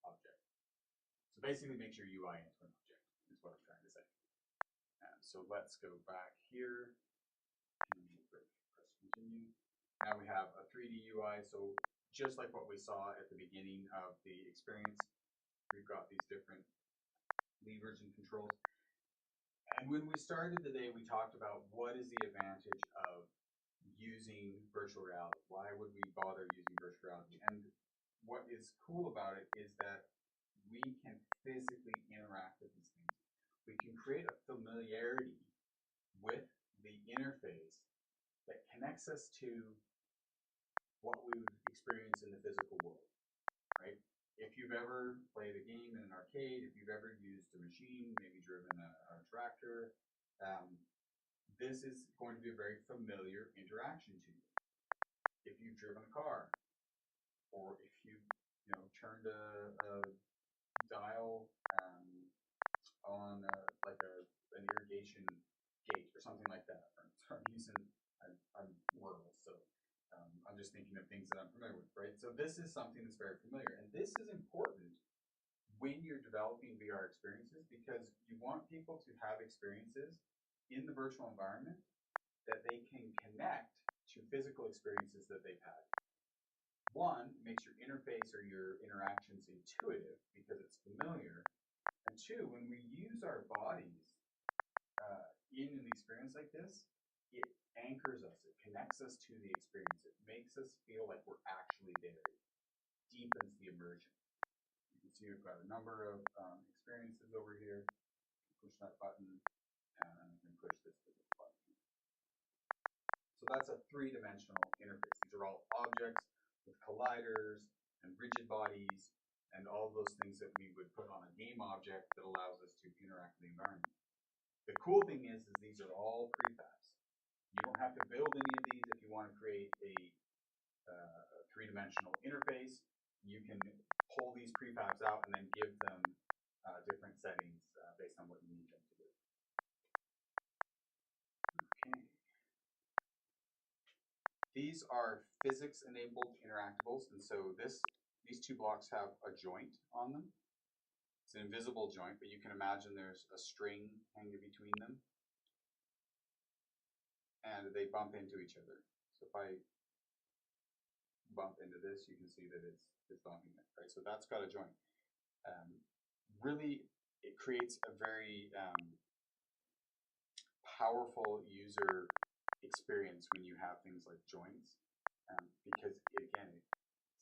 object. So basically makes your UI into an object, is what I'm trying to say. So let's go back here and press continue. Now we have a 3D UI. So just like what we saw at the beginning of the experience, we've got these different levers and controls. And when we started the day, we talked about what is the advantage of using virtual reality. Why would we bother using virtual reality? And what is cool about it is that we can physically interact with these things. We can create a familiarity with the interface that connects us to what we would experience in the physical world, right? If you've ever played a game in an arcade, if you've ever used a machine, maybe driven a tractor, this is going to be a very familiar interaction to you. If you've driven a car, or if you turned a dial on an irrigation gate or something like that. I'm rural, so I'm just thinking of things that I'm familiar with, right? So this is something that's very familiar, and this is important when you're developing VR experiences because you want people to have experiences in the virtual environment that they can connect to physical experiences that they've had. One, it makes your interface or your interactions intuitive because it's familiar. And two, when we use our bodies in an experience like this, it anchors us, it connects us to the experience. It makes us feel like we're actually there. It deepens the immersion. You can see we've got a number of experiences over here. Push that button, and I can push this button. So that's a three-dimensional interface. These are all objects with colliders and rigid bodies and all those things that we would put on a game object that allows us to interact with the environment. The cool thing is these are all prefabs. You don't have to build any of these if you want to create a three-dimensional interface. You can pull these prefabs out and then give them different settings based on what you need them to do. Okay. These are physics-enabled interactables, and so these two blocks have a joint on them. It's an invisible joint, but you can imagine there's a string hanging between them, and they bump into each other. So if I bump into this, you can see that it's bumping it, right? So that's got a joint. Really, it creates a very powerful user experience when you have things like joints, because again, it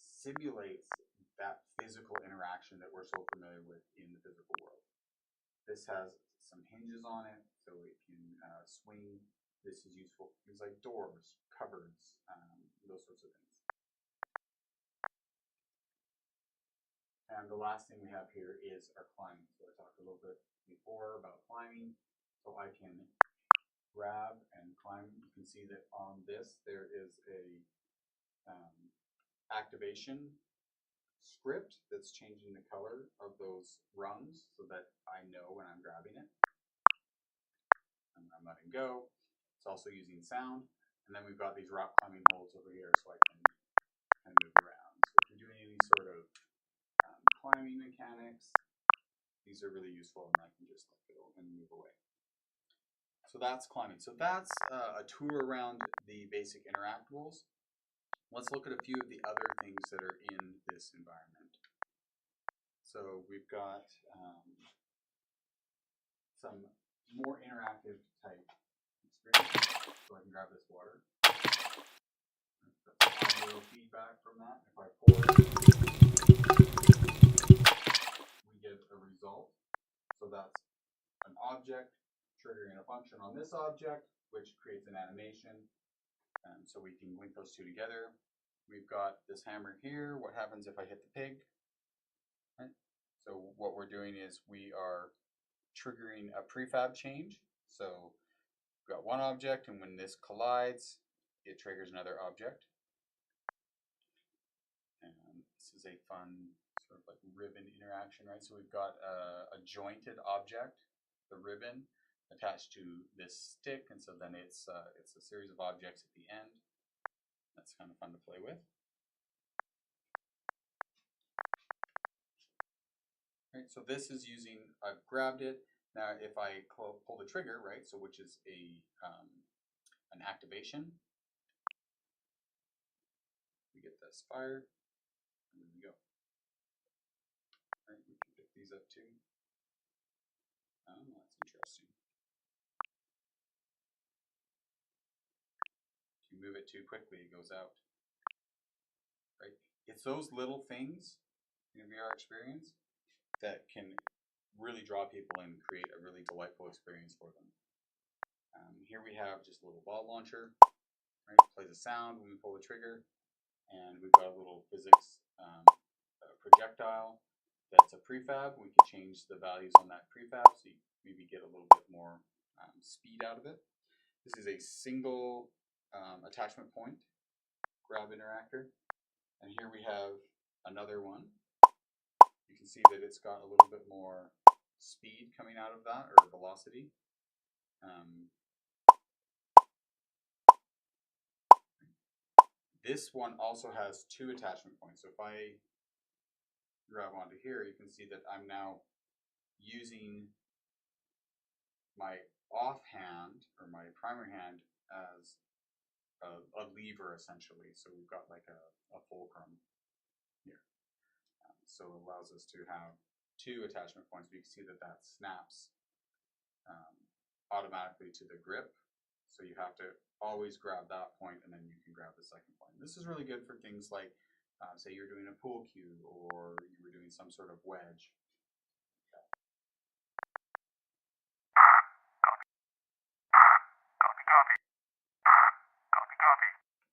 simulates that physical interaction that we're so familiar with in the physical world. This has some hinges on it, so it can swing. This is useful for things like doors, cupboards, those sorts of things. And the last thing we have here is our climbing. So I talked a little bit before about climbing. So I can grab and climb, you can see that on this there is a activation script that's changing the color of those rungs so that I know when I'm grabbing it and I'm letting go. It's also using sound. And then we've got these rock climbing holds over here so I can kind of move around. So if you're doing any sort of climbing mechanics, these are really useful, and I can just let go and move away. So that's climbing. So that's a tour around the basic interactables. Let's look at a few of the other things that are in this environment. So we've got some more interactive type experience. So I can grab this water. That's audio feedback from that. If I pour it, we get a result. So that's an object triggering a function on this object, which creates an animation. So we can link those two together. We've got this hammer here. What happens if I hit the pig? Right? So what we're doing is we are triggering a prefab change. So we've got one object, and when this collides, it triggers another object. And this is a fun sort of like ribbon interaction, right? So we've got a jointed object, the ribbon, attached to this stick, and so then it's a series of objects at the end. That's kind of fun to play with. Right, so this is using, I've grabbed it. Now if I pull the trigger, right, so which is an activation, we get this fired, and there we go. Right, we can pick these up too. Oh, that's interesting. If you move it too quickly, it goes out. Right? It's those little things in a VR experience that can really draw people in and create a really delightful experience for them. Here we have just a little ball launcher, right? It plays a sound when we pull the trigger, and we've got a little physics projectile that's a prefab. We can change the values on that prefab so you maybe get a little bit more speed out of it. This is a single attachment point grab interactor, and here we have another one. You can see that it's got a little bit more speed coming out of that, or velocity. This one also has two attachment points. So if I grab onto here, you can see that I'm now using my offhand, or my primary hand, as a lever essentially. So we've got like a fulcrum here. So it allows us to have two attachment points. We can see that that snaps automatically to the grip. So you have to always grab that point, and then you can grab the second point. This is really good for things like, say you're doing a pool cue, or you were doing some sort of wedge.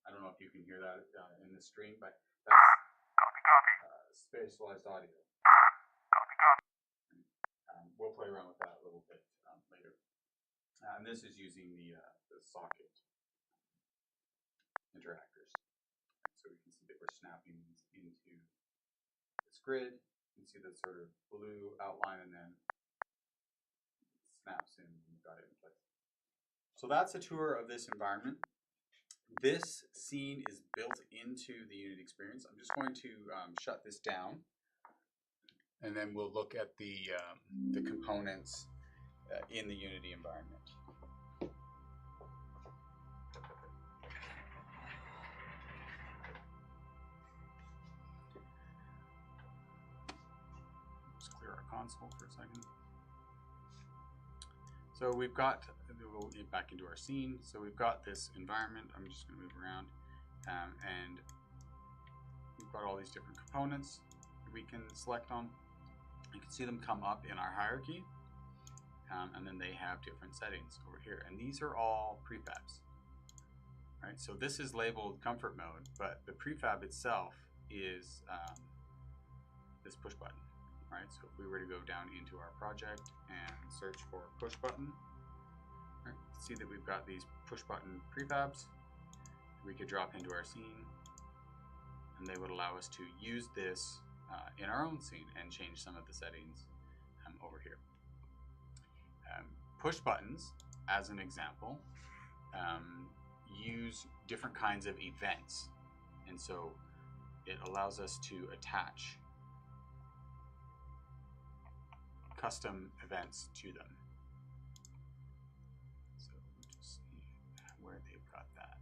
I don't know if you can hear that in the stream, but that's spatialized audio. We'll play around with that a little bit later. And this is using the socket interactors. So we can see that we're snapping into this grid. You can see that sort of blue outline, and then it snaps in and we've got it in place. So that's a tour of this environment. This scene is built into the Unity experience. I'm just going to shut this down, and then we'll look at the components in the Unity environment. Let's clear our console for a second. So we've got, we'll get back into our scene. So we've got this environment. I'm just going to move around, and we've got all these different components that we can select on. You can see them come up in our hierarchy, and then they have different settings over here. And these are all prefabs, right? So this is labeled comfort mode, but the prefab itself is this push button, right? So if we were to go down into our project and search for push button, Right. See that we've got these push button prefabs we could drop into our scene, and they would allow us to use this in our own scene and change some of the settings over here. Push buttons, as an example, use different kinds of events, and so it allows us to attach custom events to them. So we'll just see where they've got that.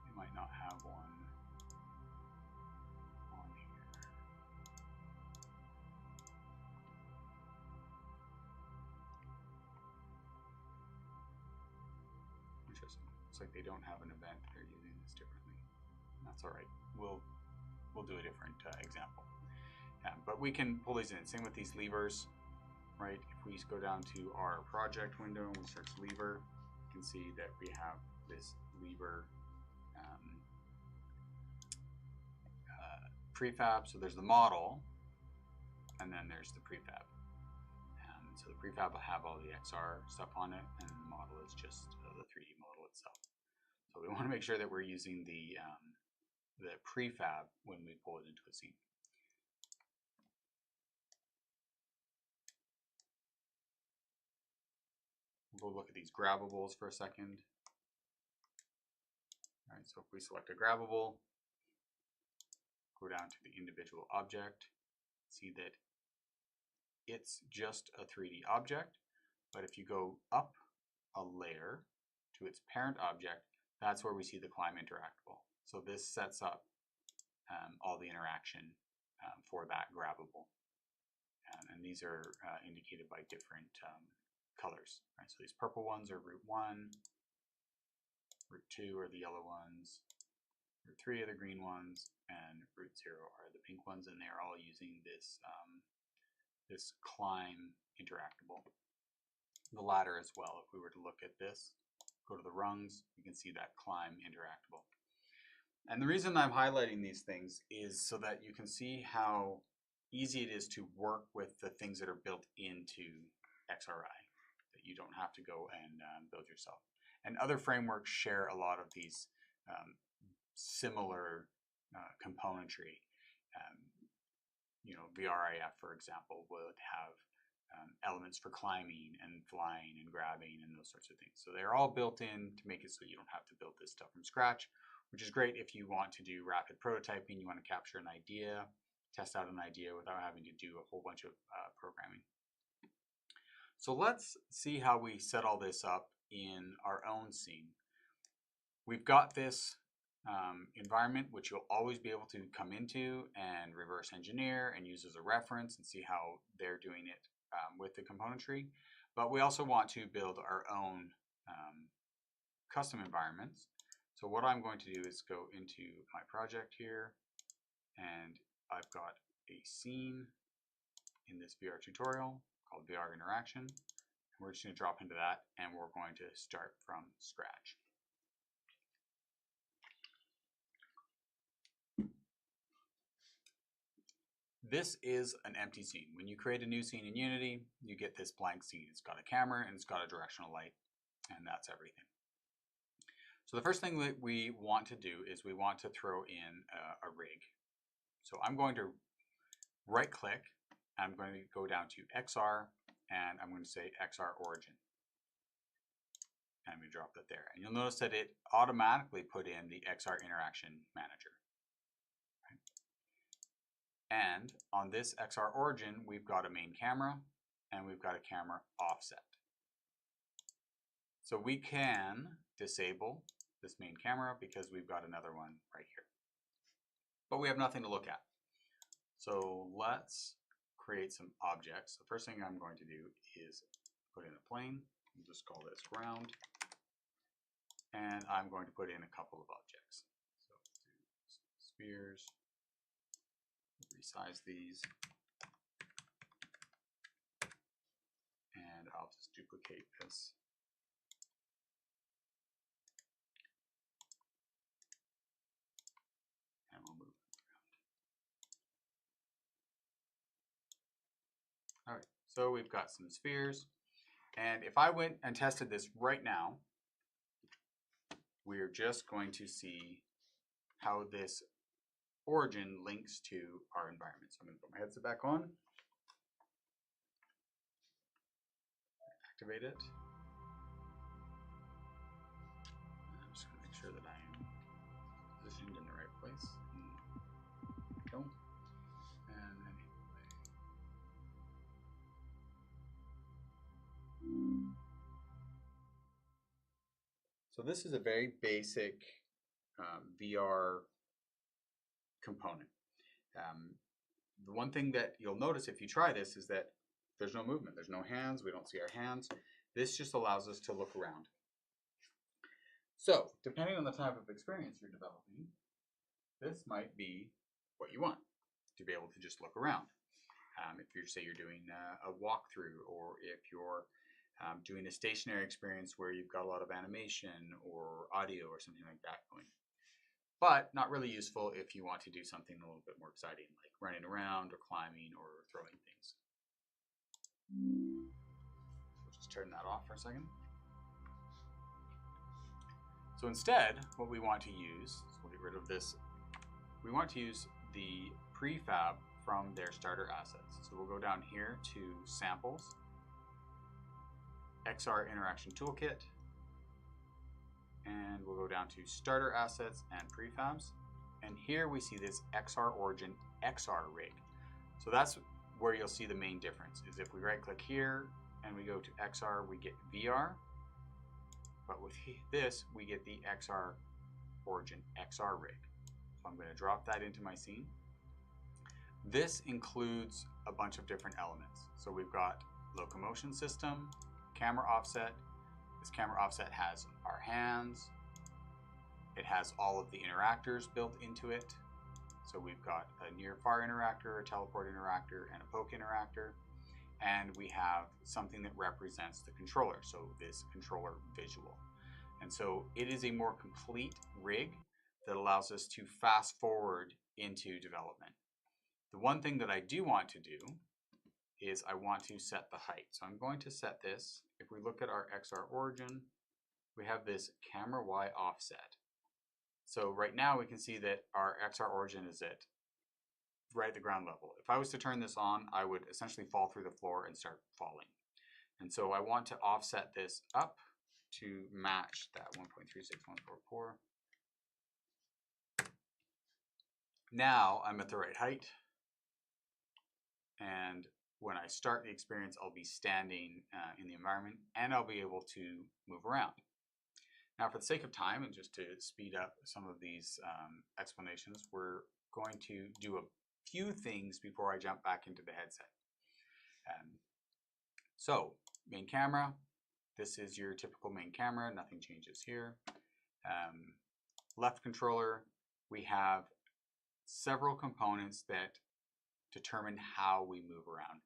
They might not have one on here. Interesting. Looks like they don't have an event. They're using this differently. That's all right. We'll do a different example. But we can pull these in. Same with these levers, right? If we go down to our project window and we search lever, you can see that we have this lever prefab. So there's the model, and then there's the prefab. So the prefab will have all the XR stuff on it, and the model is just the 3D model itself. So we want to make sure that we're using the prefab when we pull it into a scene. We'll go look at these grabbables for a second. All right, so if we select a grabbable, go down to the individual object, see that it's just a 3D object, but if you go up a layer to its parent object, that's where we see the climb interactable. So this sets up all the interaction for that grabbable. And these are indicated by different colors. Right? So these purple ones are route 1, route 2 are the yellow ones, route 3 are the green ones, and route 0 are the pink ones, and they're all using this, this climb interactable. The ladder as well, if we were to look at this, go to the rungs, you can see that climb interactable. And the reason I'm highlighting these things is so that you can see how easy it is to work with the things that are built into XRI, that you don't have to go and build yourself. And other frameworks share a lot of these similar componentry. You know, VRIF, for example, would have elements for climbing and flying and grabbing and those sorts of things. So they're all built in to make it so you don't have to build this stuff from scratch, which is great if you want to do rapid prototyping, you want to capture an idea, test out an idea without having to do a whole bunch of programming. So let's see how we set all this up in our own scene. We've got this environment which you'll always be able to come into and reverse engineer and use as a reference and see how they're doing it with the componentry. But we also want to build our own custom environments. So what I'm going to do is go into my project here, and I've got a scene in this VR tutorial called VR Interaction. We're just going to drop into that, and we're going to start from scratch. This is an empty scene. When you create a new scene in Unity, you get this blank scene. It's got a camera and it's got a directional light, and that's everything. So the first thing that we want to do is we want to throw in a rig. So I'm going to right click, I'm going to go down to XR, and I'm going to say XR origin. And I'm going to drop that there. And you'll notice that it automatically put in the XR interaction manager. And on this XR origin, we've got a main camera and we've got a camera offset. So we can disable this main camera because we've got another one right here. But we have nothing to look at. So let's create some objects. The first thing I'm going to do is put in a plane. We'll just call this ground. And I'm going to put in a couple of objects. So let's do spheres. Resize these, and I'll just duplicate this. And we'll move it around. All right, So we've got some spheres. And if I went and tested this right now, we're just going to see how this origin links to our environment. So I'm going to put my headset back on, activate it. I'm just going to make sure that I am positioned in the right place. Go. And then so this is a very basic VR component. The one thing that you'll notice if you try this is that there's no movement. There's no hands. We don't see our hands. This just allows us to look around. So, depending on the type of experience you're developing, this might be what you want, to be able to just look around. If you say you're doing a walkthrough, or if you're doing a stationary experience where you've got a lot of animation or audio or something like that going. But not really useful if you want to do something a little bit more exciting, like running around or climbing or throwing things. So just turn that off for a second. So instead, what we want to use, so we'll get rid of this, we want to use the prefab from their starter assets. So we'll go down here to Samples, XR Interaction Toolkit, and we'll go down to Starter Assets and Prefabs. And here we see this XR Origin XR rig. So that's where you'll see the main difference, is if we right click here and we go to XR, we get VR. But with this, we get the XR Origin XR rig. So I'm going to drop that into my scene. This includes a bunch of different elements. So we've got locomotion system, camera offset. This camera offset has our hands. It has all of the interactors built into it. So we've got a near-far interactor, a teleport interactor, and a poke interactor. And we have something that represents the controller, so this controller visual. And so it is a more complete rig that allows us to fast forward into development. The one thing that I do want to do is I want to set the height. So I'm going to set this. If we look at our XR origin, we have this camera Y offset. So right now we can see that our XR origin is at right at the ground level. If I was to turn this on, I would essentially fall through the floor and start falling. And so I want to offset this up to match that 1.36144. Now I'm at the right height. And when I start the experience, I'll be standing in the environment and I'll be able to move around. Now, for the sake of time and just to speed up some of these explanations, we're going to do a few things before I jump back into the headset. So, main camera. This is your typical main camera. Nothing changes here. Left controller. We have several components that determine how we move around.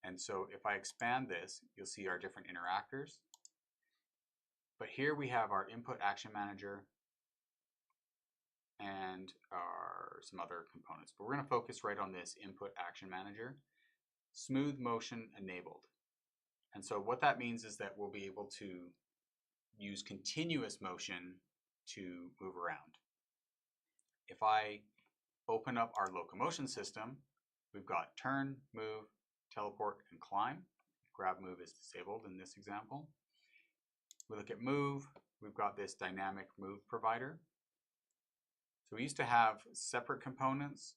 And so if I expand this, you'll see our different interactors. But here we have our input action manager and some other components. But we're going to focus right on this input action manager. Smooth motion enabled. And so what that means is that we'll be able to use continuous motion to move around. If I open up our locomotion system, we've got turn, move, teleport, and climb. Grab move is disabled in this example. We look at move, we've got this dynamic move provider. So we used to have separate components.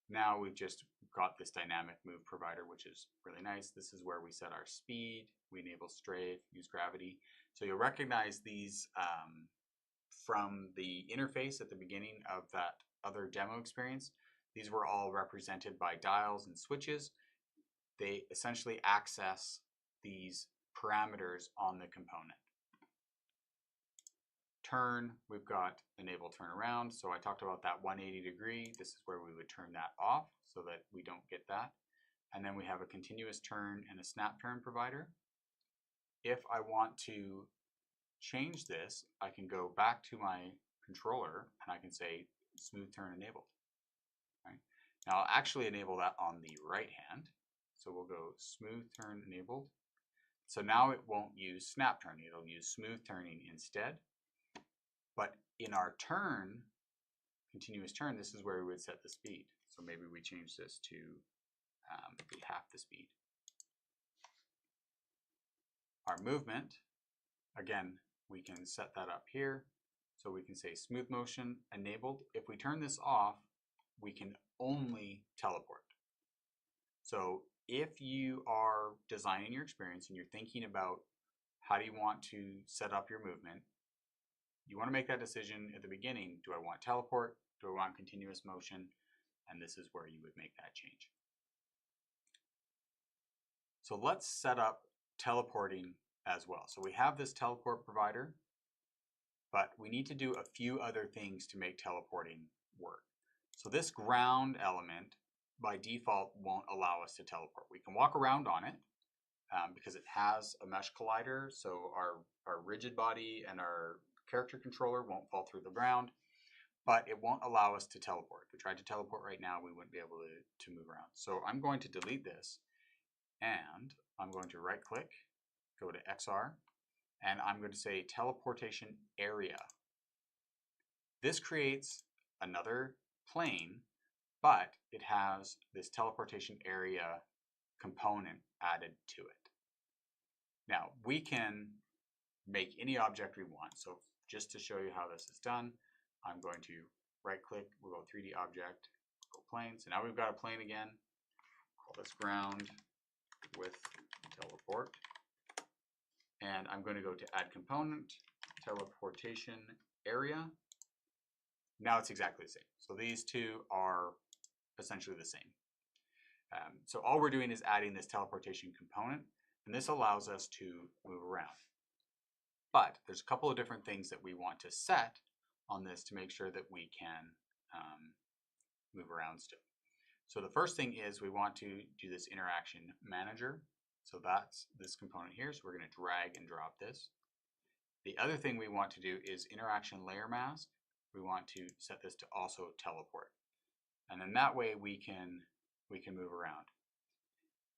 Now we've just got this dynamic move provider, which is really nice. This is where we set our speed, we enable strafe, use gravity. So you'll recognize these from the interface at the beginning of that other demo experience. These were all represented by dials and switches. They essentially access these parameters on the component. Turn, we've got enable turn around. So I talked about that 180 degree. This is where we would turn that off so that we don't get that. And then we have a continuous turn and a snap turn provider. If I want to change this, I can go back to my controller and I can say smooth turn enabled. Right? Now I'll actually enable that on the right hand. So we'll go smooth turn enabled. So now it won't use snap turning, it'll use smooth turning instead. But in our turn, continuous turn, this is where we would set the speed. So maybe we change this to be half the speed. Our movement, again, we can set that up here. So we can say smooth motion enabled. If we turn this off, we can only teleport. So if you are designing your experience and you're thinking about how do you want to set up your movement, you want to make that decision at the beginning. Do I want teleport? Do I want continuous motion? And this is where you would make that change. So let's set up teleporting as well. So we have this teleport provider, but we need to do a few other things to make teleporting work. So this ground element by default won't allow us to teleport. We can walk around on it because it has a mesh collider, so our rigid body and our character controller won't fall through the ground, but it won't allow us to teleport. If we tried to teleport right now, we wouldn't be able to move around. So I'm going to delete this, and I'm going to right click, go to XR, and I'm going to say teleportation area. This creates another plane, but it has this teleportation area component added to it. Now we can make any object we want. So just to show you how this is done, I'm going to right click, we'll go 3D object, go plane. So now we've got a plane again. Call this ground with teleport. And I'm going to go to add component, teleportation area. Now it's exactly the same. So these two are essentially the same. So all we're doing is adding this teleportation component, and this allows us to move around. But there's a couple of different things that we want to set on this to make sure that we can move around still. So the first thing is we want to do this interaction manager. So that's this component here. So we're going to drag and drop this. The other thing we want to do is interaction layer mask. We want to set this to also teleport. And then that way we can move around.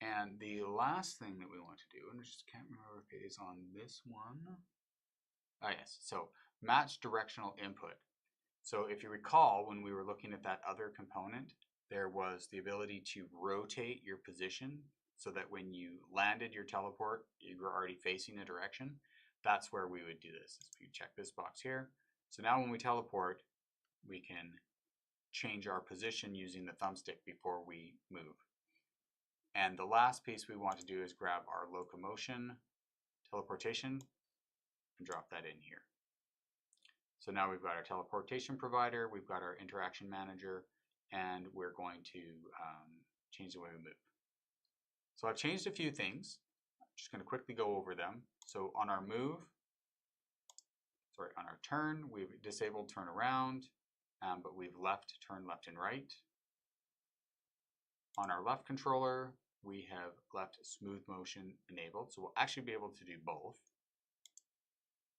And the last thing that we want to do, and I just can't remember if it is on this one. Ah, yes, so match directional input. So if you recall, when we were looking at that other component, there was the ability to rotate your position so that when you landed your teleport, you were already facing a direction. That's where we would do this. If you check this box here. So now when we teleport, we can change our position using the thumbstick before we move. And the last piece we want to do is grab our locomotion teleportation and drop that in here. So now we've got our teleportation provider, we've got our interaction manager, and we're going to change the way we move. So I've changed a few things. I'm just going to quickly go over them. So on our move, on our turn, we've disabled turn around, but we've left turn left and right. On our left controller, we have left smooth motion enabled, so we'll actually be able to do both.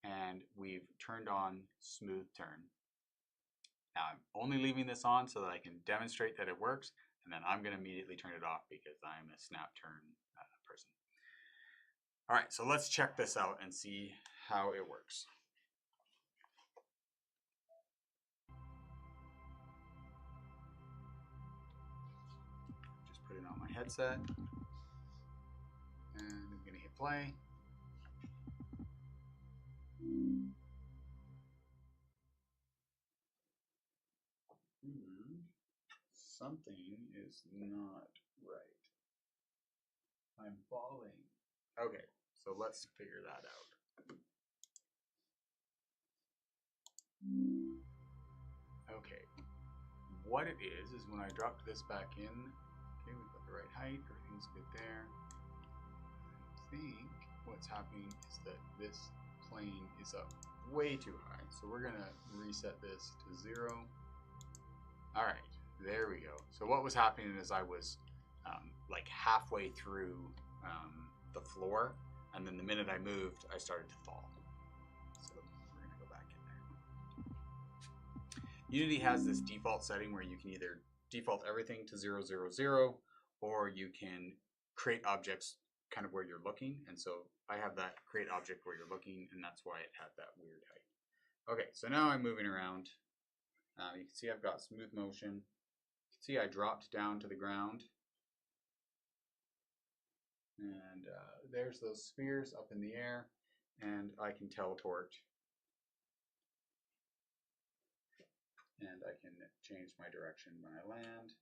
And we've turned on smooth turn. Now I'm only leaving this on so that I can demonstrate that it works, and then I'm going to immediately turn it off because I'm a snap turn person. All right, so let's check this out and see how it works. Just putting on my headset, and I'm going to hit play. Something is not right. I'm falling. Okay, so let's figure that out. Okay, what it is when I dropped this back in, okay, we've got the right height, everything's good there. I think what's happening is that this plane is up way too high, so we're gonna reset this to 0. All right, there we go. So what was happening is I was like halfway through the floor, and then the minute I moved, I started to fall. So we're gonna go back in there. Unity has this default setting where you can either default everything to 0, 0, 0, or you can create objects kind of where you're looking. And so I have that create object where you're looking, and that's why it had that weird height. Okay, so now I'm moving around. You can see I've got smooth motion. You can see I dropped down to the ground. And there's those spheres up in the air, and I can teleport. And I can change my direction when I land.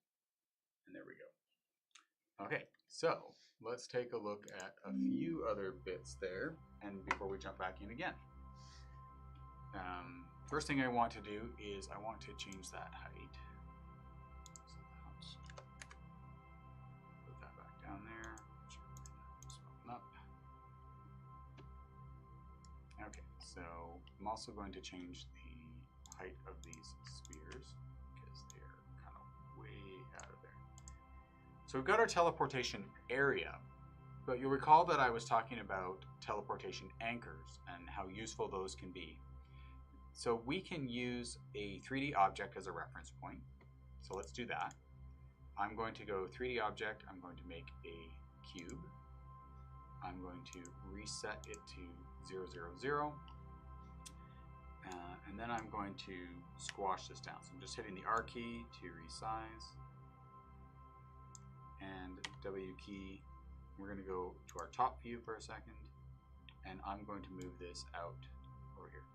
And there we go. Okay, so let's take a look at a few other bits there, and before we jump back in again. First thing I want to do is I want to change that height. So put that back down there. Up. Okay, so I'm also going to change the height of these spheres because they're kind of way out of there. So we've got our teleportation area, but you'll recall that I was talking about teleportation anchors and how useful those can be. So we can use a 3D object as a reference point. So let's do that. I'm going to go 3D object, I'm going to make a cube. I'm going to reset it to 0, 0, 0. And then I'm going to squash this down. So I'm just hitting the R key to resize. And W key. We're going to go to our top view for a second. And I'm going to move this out over here.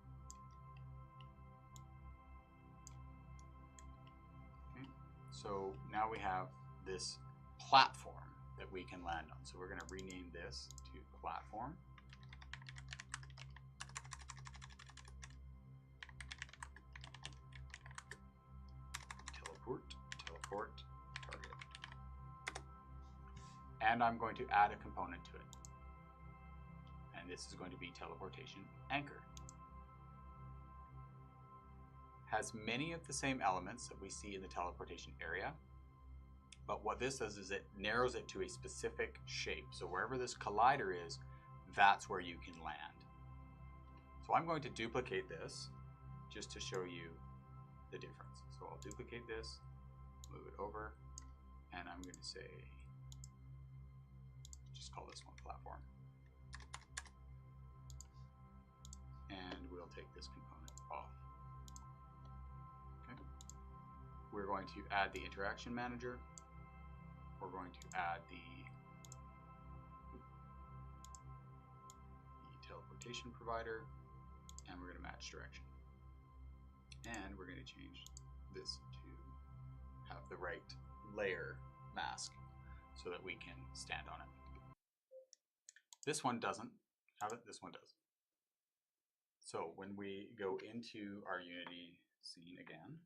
Okay. So now we have this platform that we can land on. So we're going to rename this to platform. Teleport, target. And I'm going to add a component to it. And this is going to be teleportation anchor. Has many of the same elements that we see in the teleportation area. But what this does is it narrows it to a specific shape. So wherever this collider is, that's where you can land. So I'm going to duplicate this just to show you the difference. So I'll duplicate this, move it over, and I'm going to say, just call this one platform. And we'll take this component off. Okay. We're going to add the interaction manager. We're going to add the teleportation provider, and we're going to match direction. And we're going to change this to have the right layer mask so that we can stand on it. This one doesn't have it, this one does. So when we go into our Unity scene again,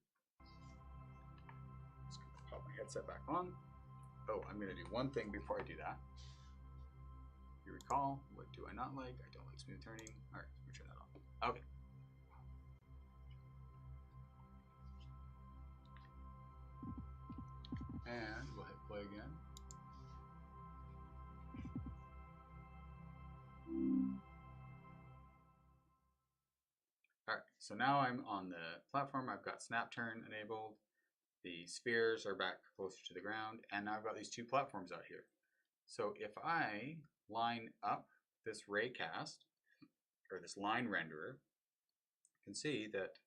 just going to pop my headset back on. Oh, I'm going to do one thing before I do that. You recall, what do I not like? I don't like smooth turning. All right, let me turn that off. Okay. And we'll hit play again. All right, so now I'm on the platform. I've got snap turn enabled. The spheres are back closer to the ground, and now I've got these two platforms out here. So if I line up this raycast, or this line renderer, you can see that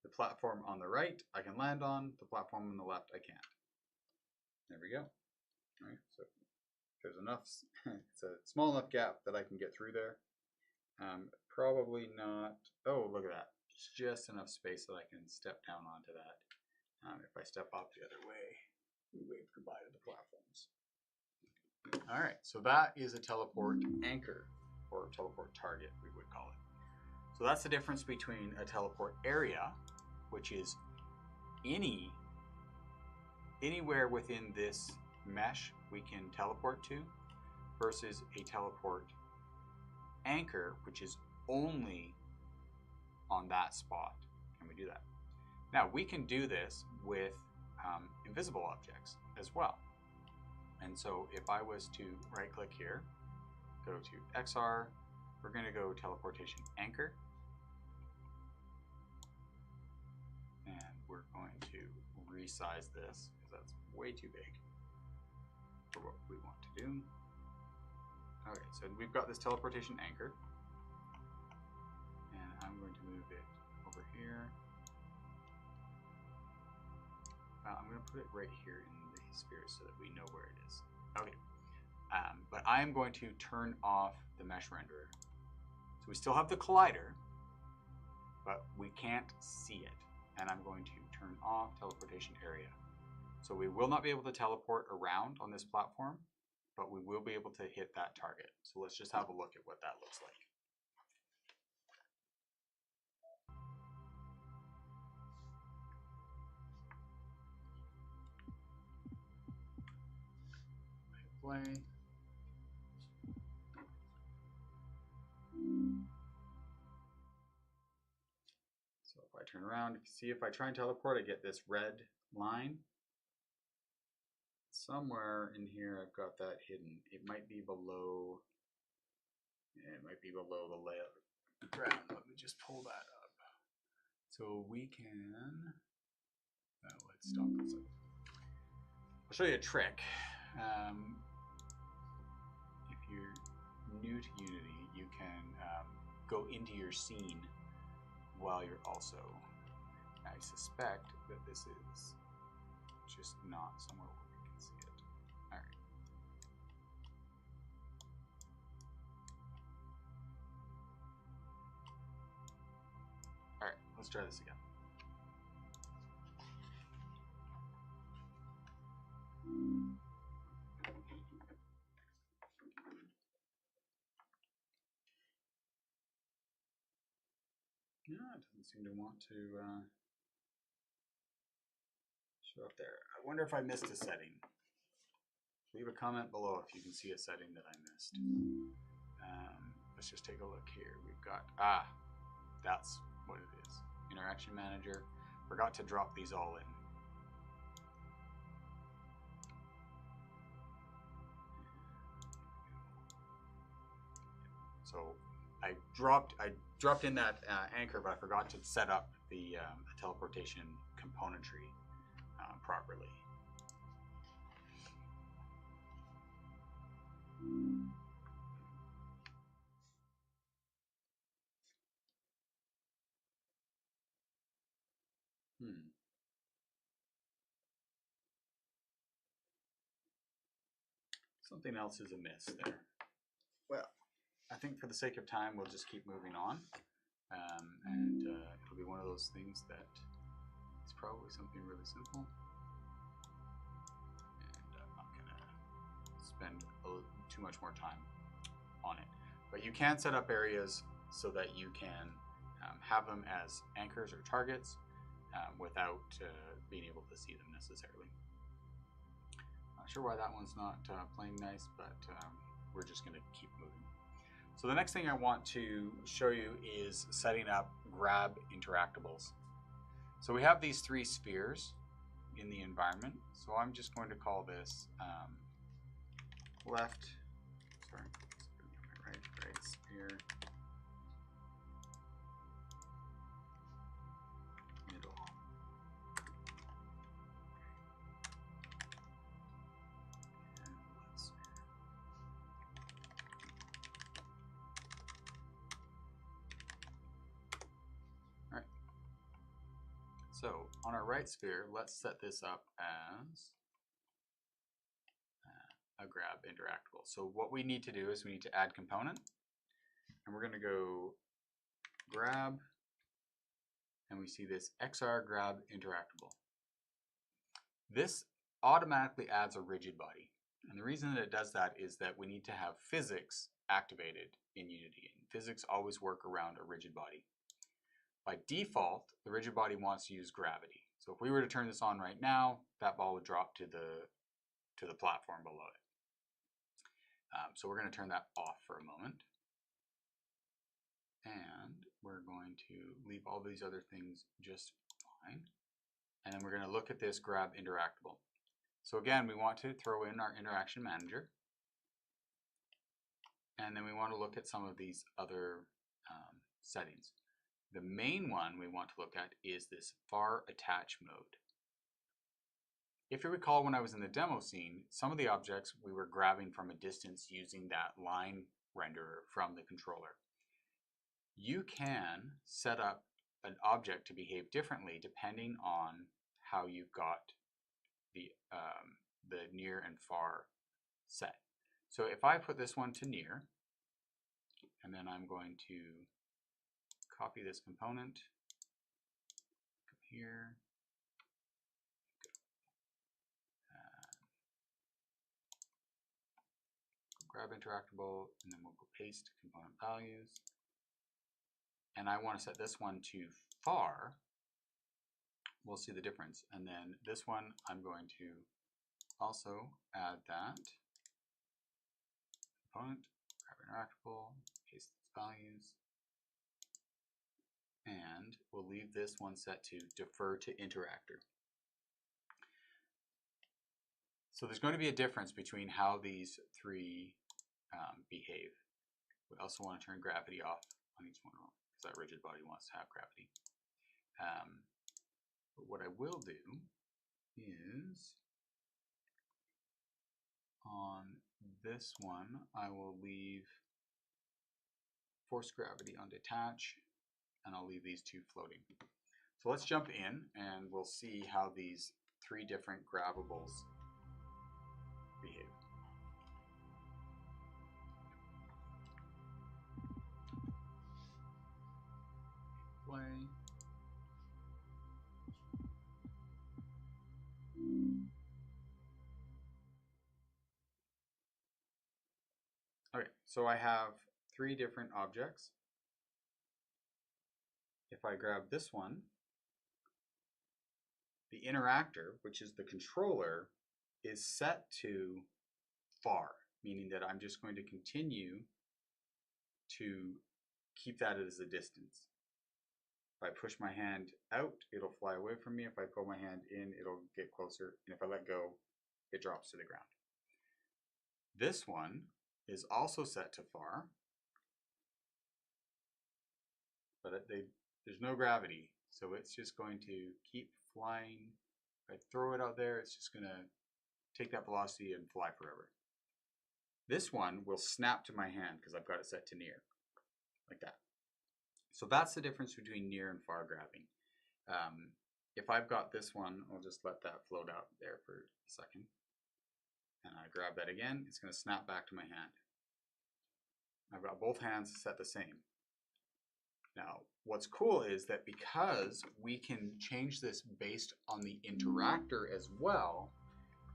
the platform on the right I can land on, the platform on the left I can't. There we go. All right, so there's enough, it's a small enough gap that I can get through there. Probably not, oh, look at that. It's just enough space that I can step down onto that. If I step up the other way, we wave goodbye to the platforms. All right, so that is a teleport anchor, or teleport target, we would call it. So that's the difference between a teleport area, which is anywhere within this mesh we can teleport to, versus a teleport anchor, which is only on that spot. Can we do that? Now, we can do this with invisible objects as well. And so if I was to right click here, go to XR, we're going to go teleportation anchor. And we're going to resize this because that's way too big for what we want to do. Okay, so we've got this teleportation anchor. And I'm going to move it over here. I'm going to put it right here in the sphere so that we know where it is. Okay. But I'm going to turn off the mesh renderer. So we still have the collider, but we can't see it. And I'm going to turn off teleportation area. So we will not be able to teleport around on this platform, but we will be able to hit that target. So let's just have a look at what that looks like. Play. So if I turn around, you can see if I try and teleport, I get this red line. Somewhere in here I've got that hidden. It might be below, yeah, it might be below the layout ground. Let me just pull that up. So we can, let's stop this. I'll show you a trick. If you're new to Unity, you can go into your scene while you're also, I suspect that this is just not somewhere where we can see it. All right. All right, let's try this again. Yeah, it doesn't seem to want to show up there. I wonder if I missed a setting. Leave a comment below if you can see a setting that I missed. Let's just take a look here. We've got, that's what it is. Interaction Manager. Forgot to drop these all in. So I dropped in that anchor, but I forgot to set up the teleportation componentry properly. Something else is amiss there. Well, I think for the sake of time, we'll just keep moving on. And it'll be one of those things that is probably something really simple. And I'm not going to spend too much more time on it. But you can set up areas so that you can have them as anchors or targets without being able to see them necessarily. Not sure why that one's not playing nice, but we're just going to keep moving. So the next thing I want to show you is setting up grab interactables. So we have these three spheres in the environment. So I'm just going to call this left, sorry, right sphere, middle. So on our right sphere, let's set this up as a grab interactable. So what we need to do is we need to add component, and we're going to go grab, and we see this XR grab interactable. This automatically adds a rigid body, and the reason that it does that is that we need to have physics activated in Unity, and physics always work around a rigid body. By default, the rigid body wants to use gravity. So if we were to turn this on right now, that ball would drop to the platform below it. So we're going to turn that off for a moment. And we're going to leave all these other things just fine. And then we're going to look at this grab interactable. So again, we want to throw in our interaction manager. And then we want to look at some of these other settings. The main one we want to look at is this far attach mode. if you recall, when I was in the demo scene, some of the objects we were grabbing from a distance using that line renderer from the controller. You can set up an object to behave differently depending on how you've got the near and far set. So if I put this one to near, and then I'm going to copy this component, come here, grab interactable, and then we'll go paste component values. And I want to set this one to far. We'll see the difference. And then this one, I'm going to also add that component, grab interactable, paste these values, and we'll leave this one set to defer to interactor. So there's going to be a difference between how these three behave. We also want to turn gravity off on each one of them because that rigid body wants to have gravity. But what I will do is on this one, I will leave force gravity on detach, and I'll leave these two floating. So let's jump in and we'll see how these three different grabbables behave. Play. Okay, so I have three different objects. If I grab this one, the interactor, which is the controller, is set to far, meaning that I'm just going to continue to keep that as a distance. If I push my hand out, it'll fly away from me. If I pull my hand in, it'll get closer. And if I let go, it drops to the ground. This one is also set to far, but there's no gravity. So it's just going to keep flying. If I throw it out there, it's just going to take that velocity and fly forever. This one will snap to my hand because I've got it set to near, like that. So that's the difference between near and far grabbing. If I've got this one, I'll just let that float out there for a second. And I grab that again, it's going to snap back to my hand. I've got both hands set the same. Now, what's cool is that because we can change this based on the interactor as well,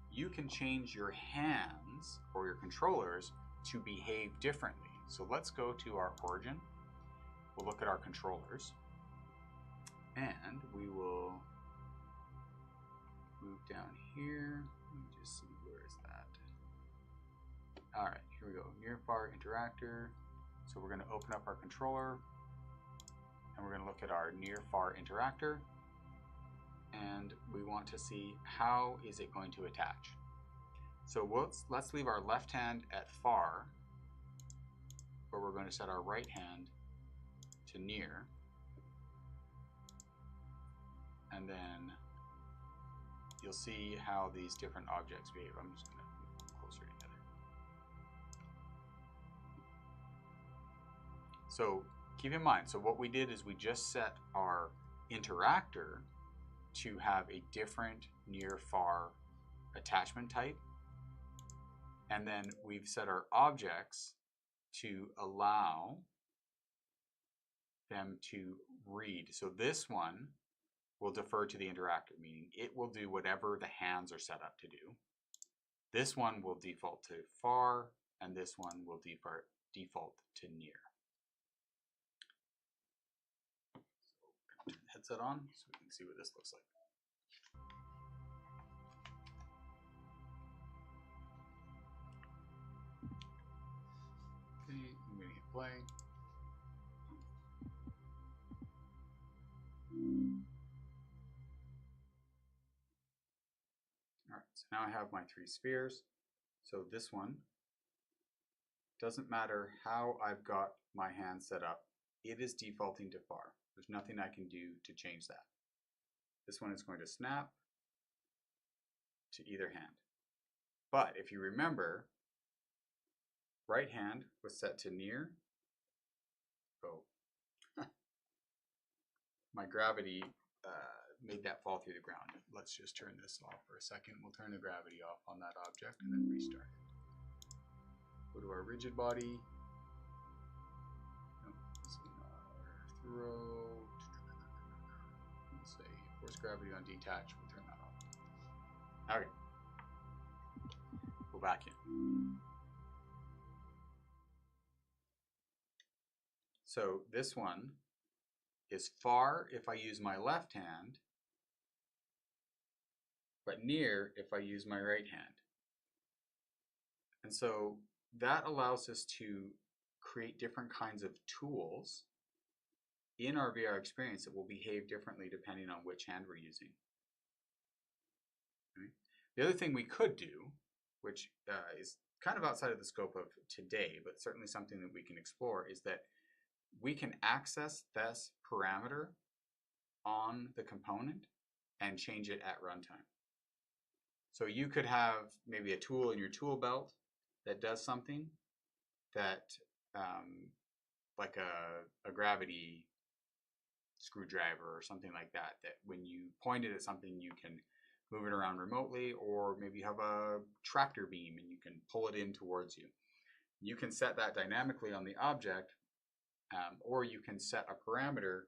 you can change your hands or your controllers to behave differently. So let's go to our origin. We'll look at our controllers, and we will move down here. Let me just see, where is that? All right, here we go, near far interactor. So we're going to open up our controller, and we're going to look at our near far interactor, and we want to see how is it going to attach. So let's leave our left hand at far, but we're going to set our right hand to near, and then you'll see how these different objects behave. I'm just going to move them closer together. So keep in mind, so what we did is we just set our interactor to have a different near-far attachment type, and then we've set our objects to allow them to read. So this one will defer to the interactor, meaning it will do whatever the hands are set up to do. This one will default to far, and this one will default to near. So turn the headset on so we can see what this looks like. Okay, I'm going to hit play. Alright, so now I have my three spheres. So this one, doesn't matter how I've got my hand set up, it is defaulting to far. There's nothing I can do to change that. This one is going to snap, to either hand. But if you remember, right hand was set to near. Oh, my gravity made that fall through the ground. Let's just turn this off for a second. We'll turn the gravity off on that object and then restart it. Go to our rigid body. Throw. Let's say force gravity on detach. We'll turn that off. Okay. Go back in. So this one is far if I use my left hand, but near if I use my right hand. And so that allows us to create different kinds of tools in our VR experience that will behave differently depending on which hand we're using. Okay. The other thing we could do, which is kind of outside of the scope of today, but certainly something that we can explore, is that we can access this parameter on the component and change it at runtime. So you could have maybe a tool in your tool belt that does something that, like a gravity screwdriver or something like that, that when you point it at something, you can move it around remotely, or maybe you have a tractor beam and you can pull it in towards you. You can set that dynamically on the object, or you can set a parameter,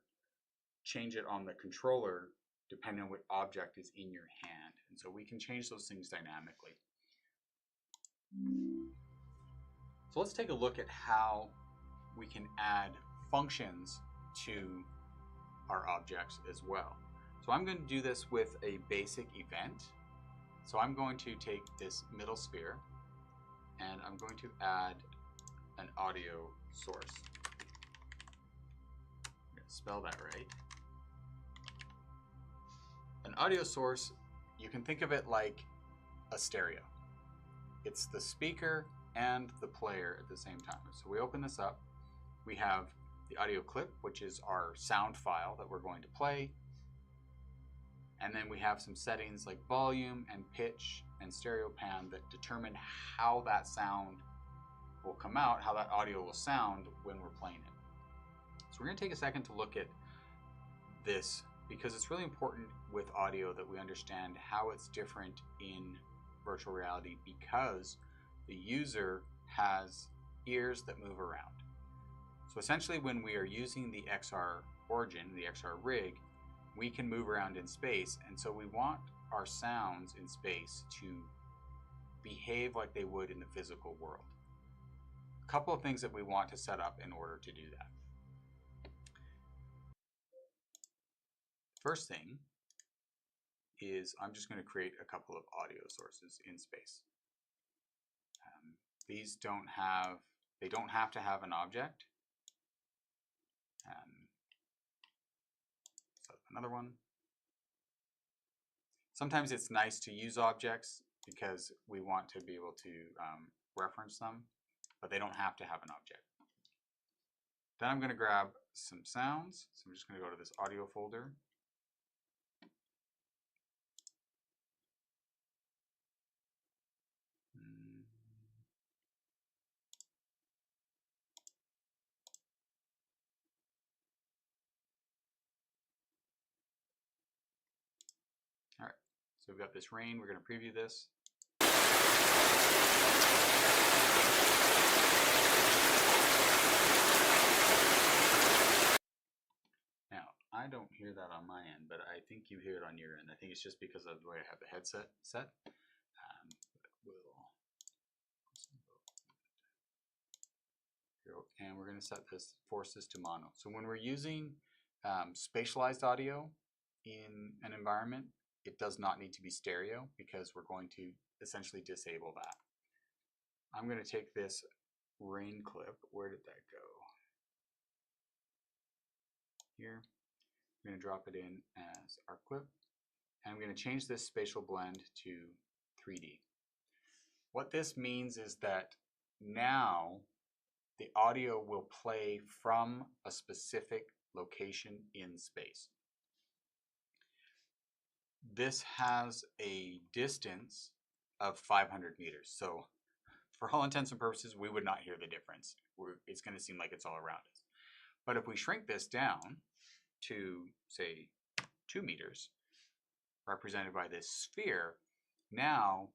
change it on the controller, depending on what object is in your hand. And so we can change those things dynamically. So let's take a look at how we can add functions to our objects as well. So I'm going to do this with a basic event. So I'm going to take this middle sphere and I'm going to add an audio source. I'm going to spell that right. An audio source, you can think of it like a stereo. It's the speaker and the player at the same time. So we open this up. We have the audio clip, which is our sound file that we're going to play. And then we have some settings like volume and pitch and stereo pan that determine how that sound will come out, how that audio will sound when we're playing it. So we're going to take a second to look at this because it's really important with audio that we understand how it's different in virtual reality because the user has ears that move around. So essentially when we are using the XR origin, the XR rig, we can move around in space, and so we want our sounds in space to behave like they would in the physical world. A couple of things that we want to set up in order to do that. First thing is I'm just going to create a couple of audio sources in space. These don't have to have an object. So another one. Sometimes it's nice to use objects because we want to be able to reference them, but they don't have to have an object. Then I'm going to grab some sounds. So I'm just going to go to this audio folder. All right, so we've got this rain. We're going to preview this. Now, I don't hear that on my end, but I think you hear it on your end. I think it's just because of the way I have the headset set. And we're going to set this, force this to mono. So when we're using spatialized audio in an environment, it does not need to be stereo because we're going to essentially disable that. I'm going to take this rain clip. Where did that go? Here. I'm going to drop it in as our clip. And I'm going to change this spatial blend to 3D. What this means is that now the audio will play from a specific location in space. this has a distance of 500 meters. So for all intents and purposes, we would not hear the difference. It's going to seem like it's all around us. But if we shrink this down to, say, 2 meters, represented by this sphere, now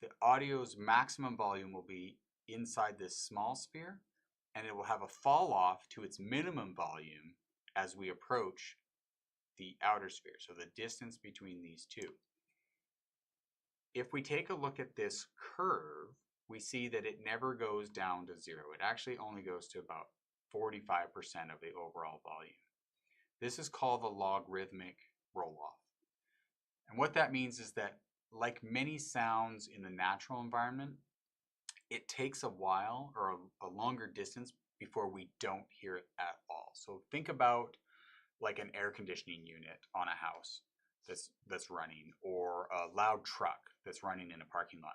the audio's maximum volume will be inside this small sphere, and it will have a fall off to its minimum volume as we approach the outer sphere, so the distance between these two. If we take a look at this curve, we see that it never goes down to 0. It actually only goes to about 45% of the overall volume. This is called the logarithmic roll-off. And what that means is that, like many sounds in the natural environment, it takes a while or a longer distance before we don't hear it at all. So think about like an air conditioning unit on a house that's running, or a loud truck that's running in a parking lot.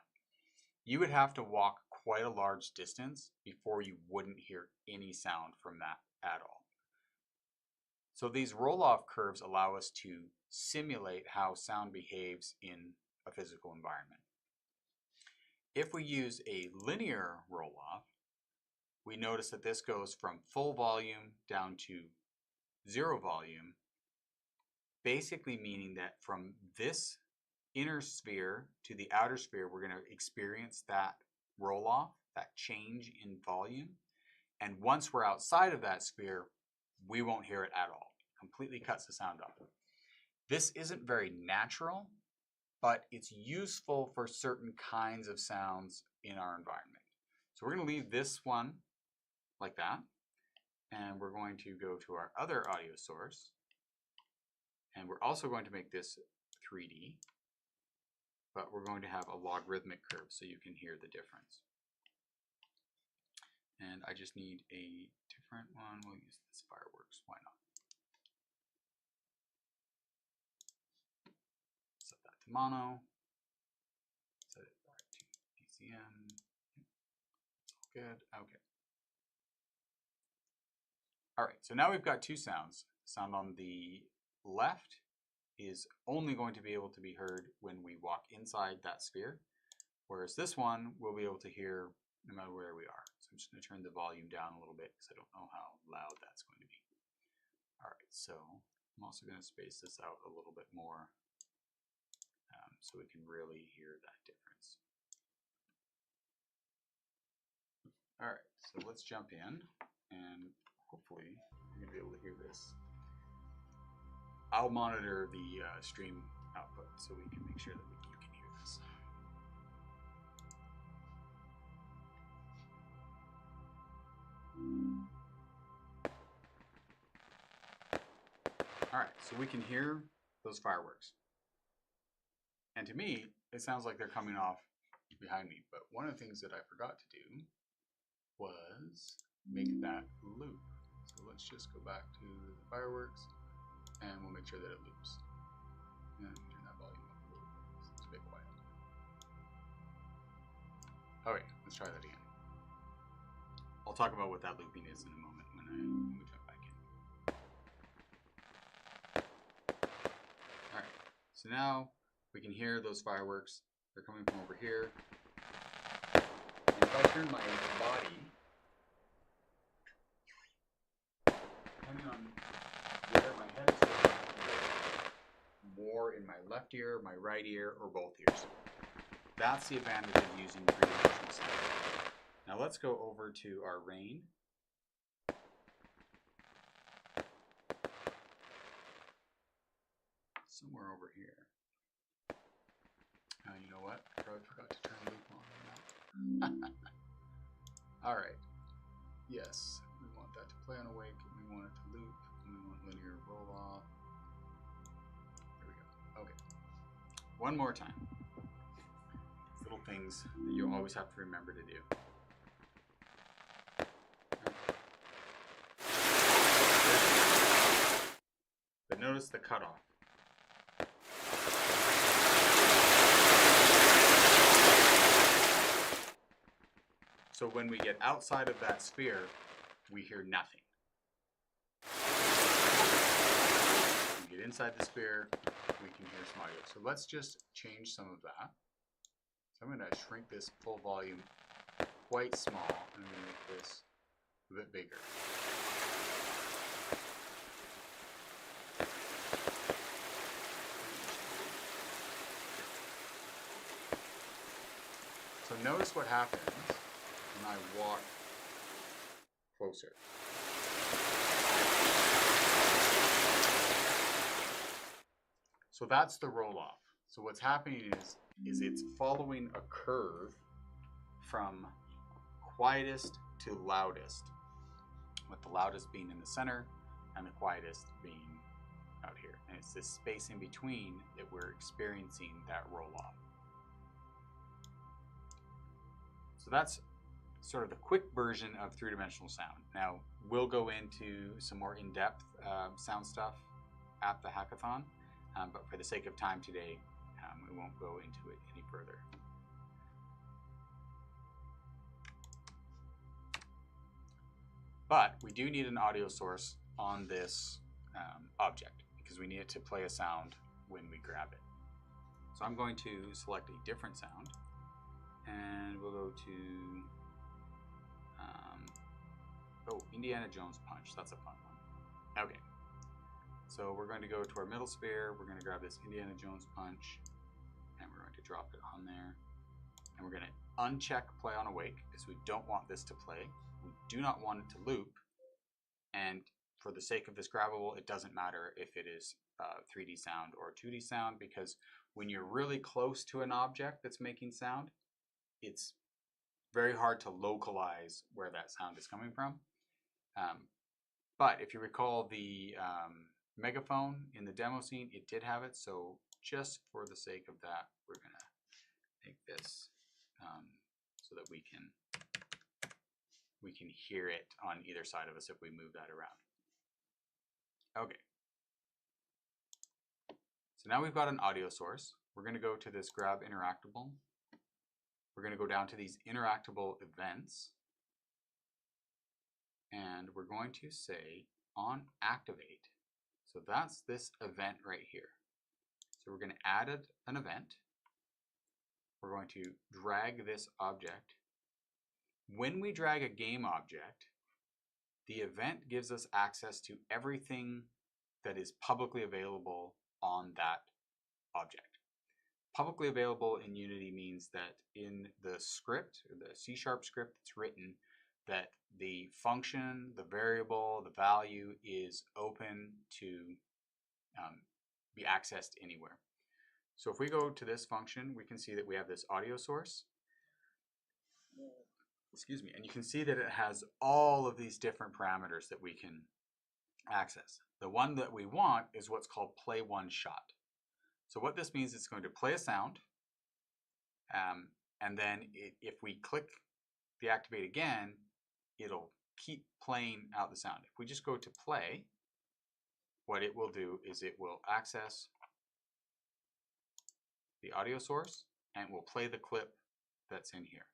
You would have to walk quite a large distance before you wouldn't hear any sound from that at all. So these roll-off curves allow us to simulate how sound behaves in a physical environment. If we use a linear roll-off, we notice that this goes from full volume down to 0 volume, basically meaning that from this inner sphere to the outer sphere, we're going to experience that roll-off, that change in volume. And once we're outside of that sphere, we won't hear it at all. Completely cuts the sound off. This isn't very natural, but it's useful for certain kinds of sounds in our environment. So we're going to leave this one like that, and we're going to go to our other audio source, and we're also going to make this 3D, but we're going to have a logarithmic curve so you can hear the difference. And I just need a different one. We'll use this fireworks. Why not? Set that to mono. Set it back to DCM. It's all good. Okay. All right, so now we've got two sounds. Sound on the left is only going to be able to be heard when we walk inside that sphere, whereas this one we'll be able to hear no matter where we are. So I'm just going to turn the volume down a little bit because I don't know how loud that's going to be. All right, so I'm also going to space this out a little bit more so we can really hear that difference. All right, so let's jump in, and hopefully you're going to be able to hear this. I'll monitor the stream output so we can make sure that you can hear this. All right, so we can hear those fireworks. And to me, it sounds like they're coming off behind me. But one of the things that I forgot to do was make that loop. So let's just go back to the fireworks, and we'll make sure that it loops. And turn that volume up a little bit. It's a bit quiet. All right, let's try that again. I'll talk about what that looping is in a moment when we jump back in. All right, so now we can hear those fireworks. They're coming from over here. And if I turn my body, depending on where my head is going, more in my left ear, my right ear, or both ears. That's the advantage of using three-dimensional sound. Now let's go over to our rain. Somewhere over here. You know what? I probably forgot to turn the loop on. All right. Yes, we want that to play on awake, and we want it to loop, and we want linear roll off. There we go. Okay. One more time. Little things that you always have to remember to do. But notice the cutoff. So when we get outside of that sphere, we hear nothing. We get inside the sphere, we can hear some audio. So let's just change some of that. So I'm going to shrink this full volume quite small, and I'm going to make this a bit bigger. So notice what happens when I walk closer. So that's the roll-off. So what's happening is it's following a curve from quietest to loudest, with the loudest being in the center and the quietest being out here. And it's this space in between that we're experiencing that roll-off. So that's sort of the quick version of three-dimensional sound. Now, we'll go into some more in-depth sound stuff at the hackathon, but for the sake of time today, we won't go into it any further. But we do need an audio source on this object because we need it to play a sound when we grab it. So I'm going to select a different sound, and we'll go to Indiana Jones Punch. That's a fun one. Okay, so we're going to go to our middle sphere. We're going to grab this Indiana Jones Punch, and we're going to drop it on there. And we're going to uncheck play on awake because we don't want this to play. We do not want it to loop. And for the sake of this grabbable, it doesn't matter if it is 3D sound or 2D sound, because when you're really close to an object that's making sound, it's very hard to localize where that sound is coming from. But if you recall the megaphone in the demo scene, it did have it. So just for the sake of that, we're going to make this so that we can hear it on either side of us if we move that around. Okay. So now we've got an audio source. We're going to go to this grab interactable. We're going to go down to these interactable events. And we're going to say on activate. So that's this event right here. So we're going to add an event. We're going to drag this object. When we drag a game object, the event gives us access to everything that is publicly available on that object. Publicly available in Unity means that in the script, or the C# script that's written, that the function, the variable, the value is open to be accessed anywhere. So if we go to this function, we can see that we have this audio source. Excuse me, and you can see that it has all of these different parameters that we can access. The one that we want is what's called play one shot. So what this means is it's going to play a sound, and then if we click the activate again, it'll keep playing out the sound. If we just go to play, what it will do is it will access the audio source and will play the clip that's in here.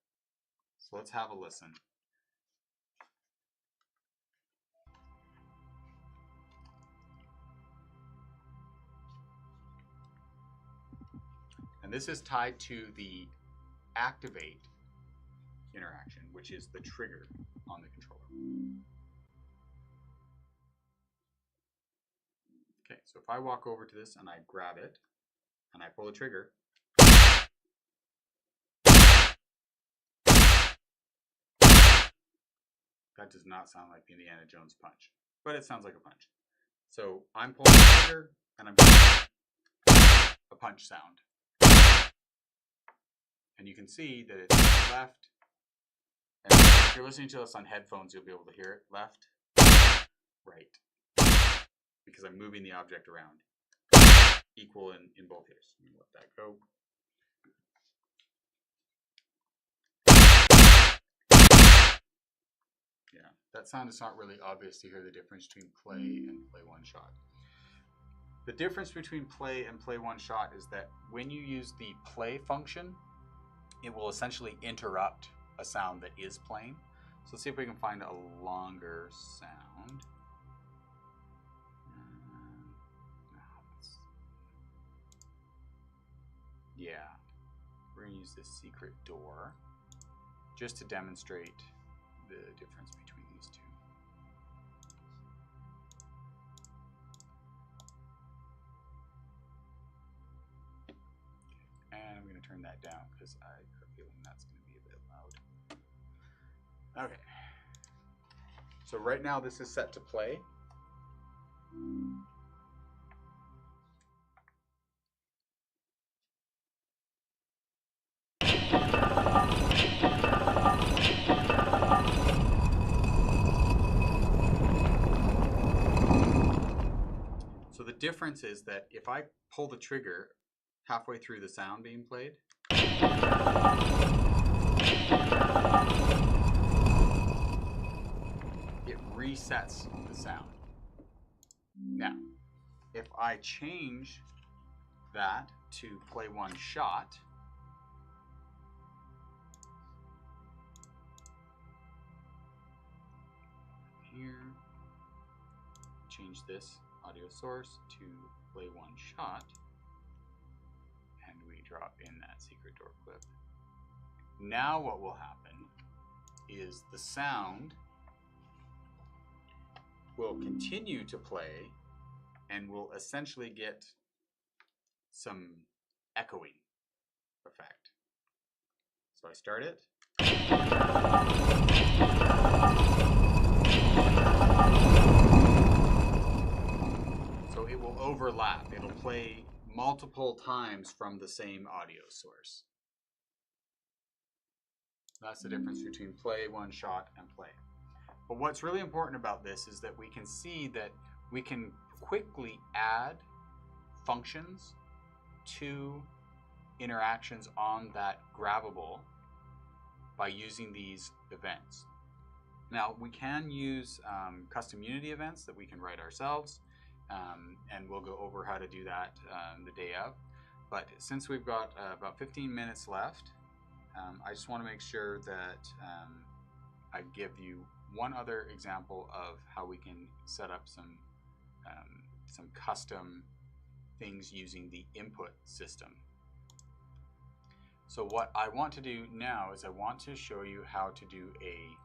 So let's have a listen. And this is tied to the activate interaction, which is the trigger on the controller. Okay, so if I walk over to this and I grab it and I pull the trigger, that does not sound like the Indiana Jones punch, but it sounds like a punch. So I'm pulling the trigger and I'm getting a punch sound. And you can see that it's left. And if you're listening to this on headphones, you'll be able to hear it left, right, because I'm moving the object around. Equal in both ears. Let me let that go. Yeah, that sound is not really obvious to hear the difference between play and play one shot. The difference between play and play one shot is that when you use the play function, it will essentially interrupt a sound that is playing. So let's see if we can find a longer sound. Yeah, we're going to use this secret door just to demonstrate the difference between these two. And I'm going to turn that down because I have a feeling that's going to be a bit loud. Okay. So right now this is set to play. So the difference is that if I pull the trigger halfway through the sound being played, it resets the sound. Now, if I change that to play one shot, here, change this audio source to play one shot, and we drop in that secret door clip. Now what will happen is the sound will continue to play and will essentially get some echoing effect. So I start it. So it will overlap. It'll play multiple times from the same audio source. That's the difference between play, one shot, and play. But what's really important about this is that we can see that we can quickly add functions to interactions on that grabbable by using these events. Now we can use custom Unity events that we can write ourselves, and we'll go over how to do that the day of. But since we've got about 15 minutes left, I just want to make sure that I give you one other example of how we can set up some custom things using the input system. So what I want to do now is I want to show you how to do a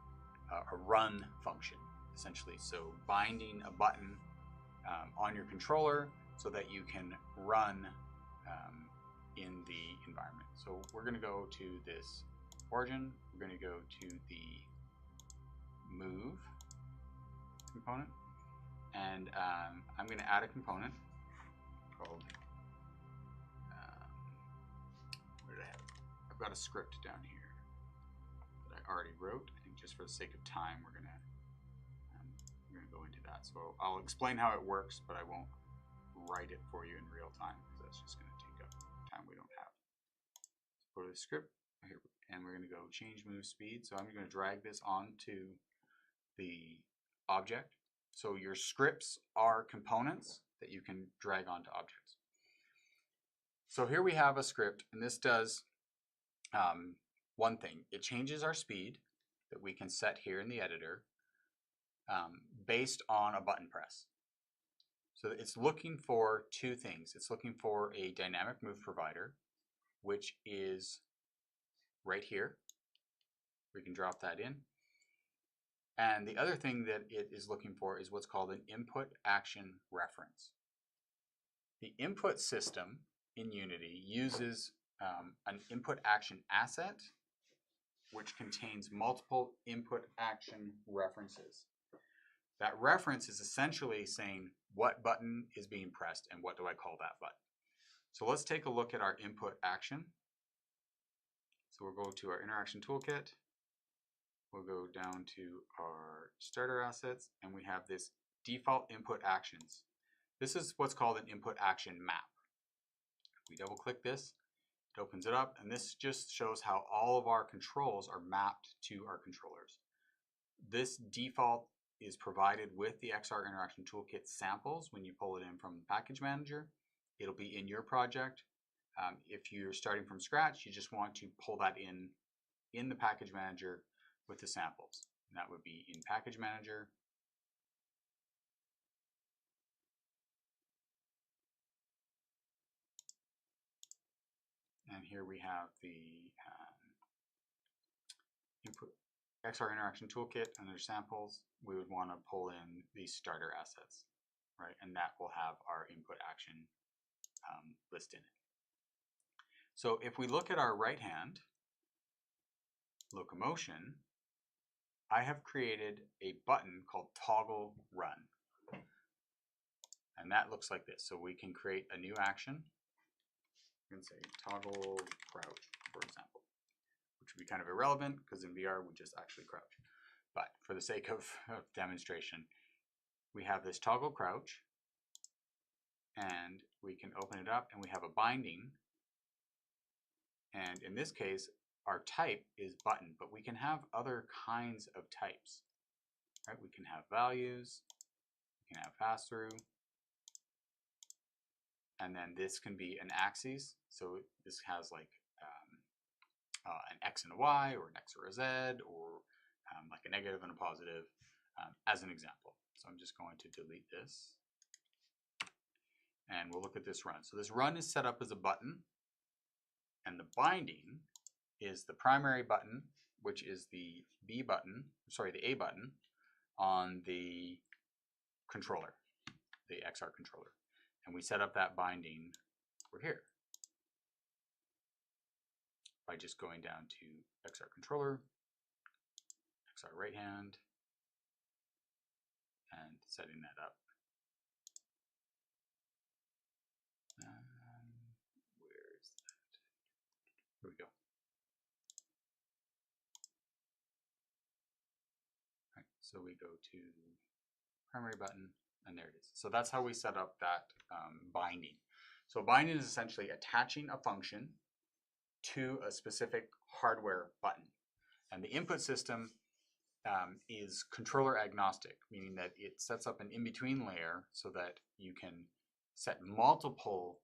run function, essentially. So binding a button on your controller so that you can run in the environment. So we're going to go to this origin. We're going to go to the move component, and I'm going to add a component called where did I have it? I've got a script down here that I already wrote. I think just for the sake of time we're going to go into that. So I'll explain how it works, but I won't write it for you in real time because that's just going to take up time we don't have. So go to the script here, and we're going to go change move speed. So I'm going to drag this onto the object. So your scripts are components that you can drag onto objects. So here we have a script, and this does one thing. It changes our speed that we can set here in the editor based on a button press. So it's looking for two things. It's looking for a dynamic move provider, which is right here. We can drop that in. And the other thing that it is looking for is what's called an input action reference. The input system in Unity uses an input action asset, which contains multiple input action references. That reference is essentially saying what button is being pressed and what do I call that button. So let's take a look at our input action. So we'll go to our interaction toolkit. We'll go down to our starter assets, and we have this default input actions. This is what's called an input action map. If we double click this, it opens it up, and this just shows how all of our controls are mapped to our controllers. This default is provided with the XR Interaction Toolkit samples when you pull it in from the package manager. It'll be in your project. If you're starting from scratch, you just want to pull that in the package manager with the samples. And that would be in package manager. here we have the input XR interaction toolkit. Under samples, we would want to pull in these starter assets, right? And that will have our input action list in it. So if we look at our right hand locomotion, I have created a button called toggle run. And that looks like this. So we can create a new action. We can say toggle crouch, for example, which would be kind of irrelevant because in VR we just actually crouch. But for the sake of demonstration, we have this toggle crouch, and we can open it up and we have a binding. And in this case, our type is button, but we can have other kinds of types, right? We can have values, we can have pass-through, and then this can be an axis. So this has like an X and a Y, or an X or a Z, or like a negative and a positive, as an example. So I'm just going to delete this, and we'll look at this run. So this run is set up as a button, and the binding is the primary button, which is the A button on the controller, the XR controller. And we set up that binding over here by just going down to XR controller, XR right hand, and setting that up. Where is that? Here we go. Right, so we go to primary button, and there it is. So that's how we set up that binding. So binding is essentially attaching a function to a specific hardware button. And the input system is controller agnostic, meaning that it sets up an in-between layer so that you can set multiple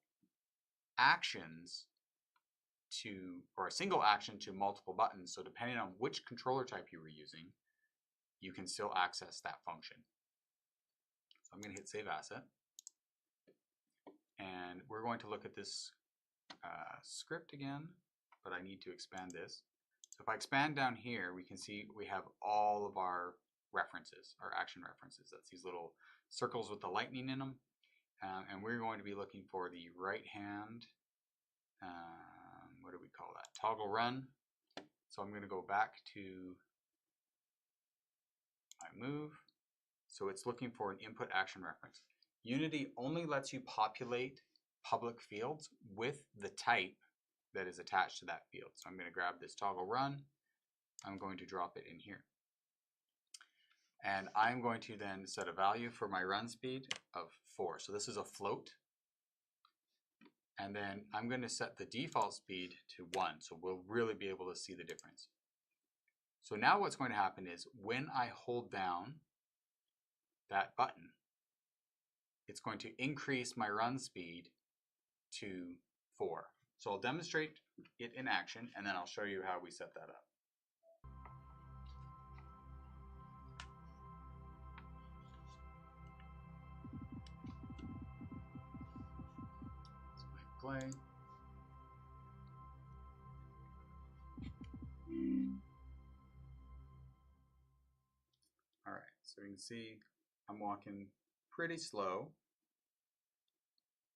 actions to, or a single action to multiple buttons. So depending on which controller type you were using, you can still access that function. So I'm going to hit Save Asset. And we're going to look at this script again, but I need to expand this. So if I expand down here, we can see we have all of our references, our action references. That's these little circles with the lightning in them. And we're going to be looking for the right hand, what do we call that? Toggle run. So I'm going to go back to my move. So it's looking for an input action reference. Unity only lets you populate public fields with the type that is attached to that field. So I'm going to grab this toggle run. I'm going to drop it in here. And I'm going to then set a value for my run speed of 4. So this is a float. And then I'm going to set the default speed to 1. So we'll really be able to see the difference. So now what's going to happen is when I hold down that button, it's going to increase my run speed to 4. So I'll demonstrate it in action, and then I'll show you how we set that up. So I play. All right, so you can see I'm walking pretty slow,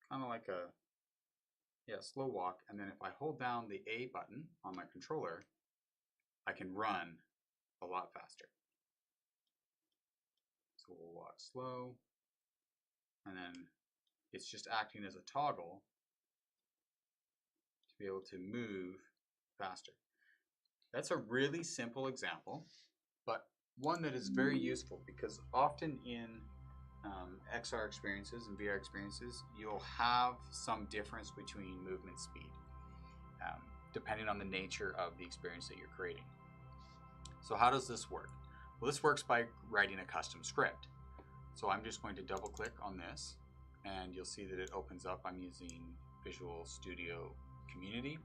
kind of like a slow walk. And then if I hold down the A button on my controller, I can run a lot faster. So we'll walk slow, and then it's just acting as a toggle to be able to move faster. That's a really simple example, but one that is very useful because often in XR experiences and VR experiences, you'll have some difference between movement speed, depending on the nature of the experience that you're creating. So how does this work? Well, this works by writing a custom script. So I'm just going to double click on this, and you'll see that it opens up. I'm using Visual Studio Community.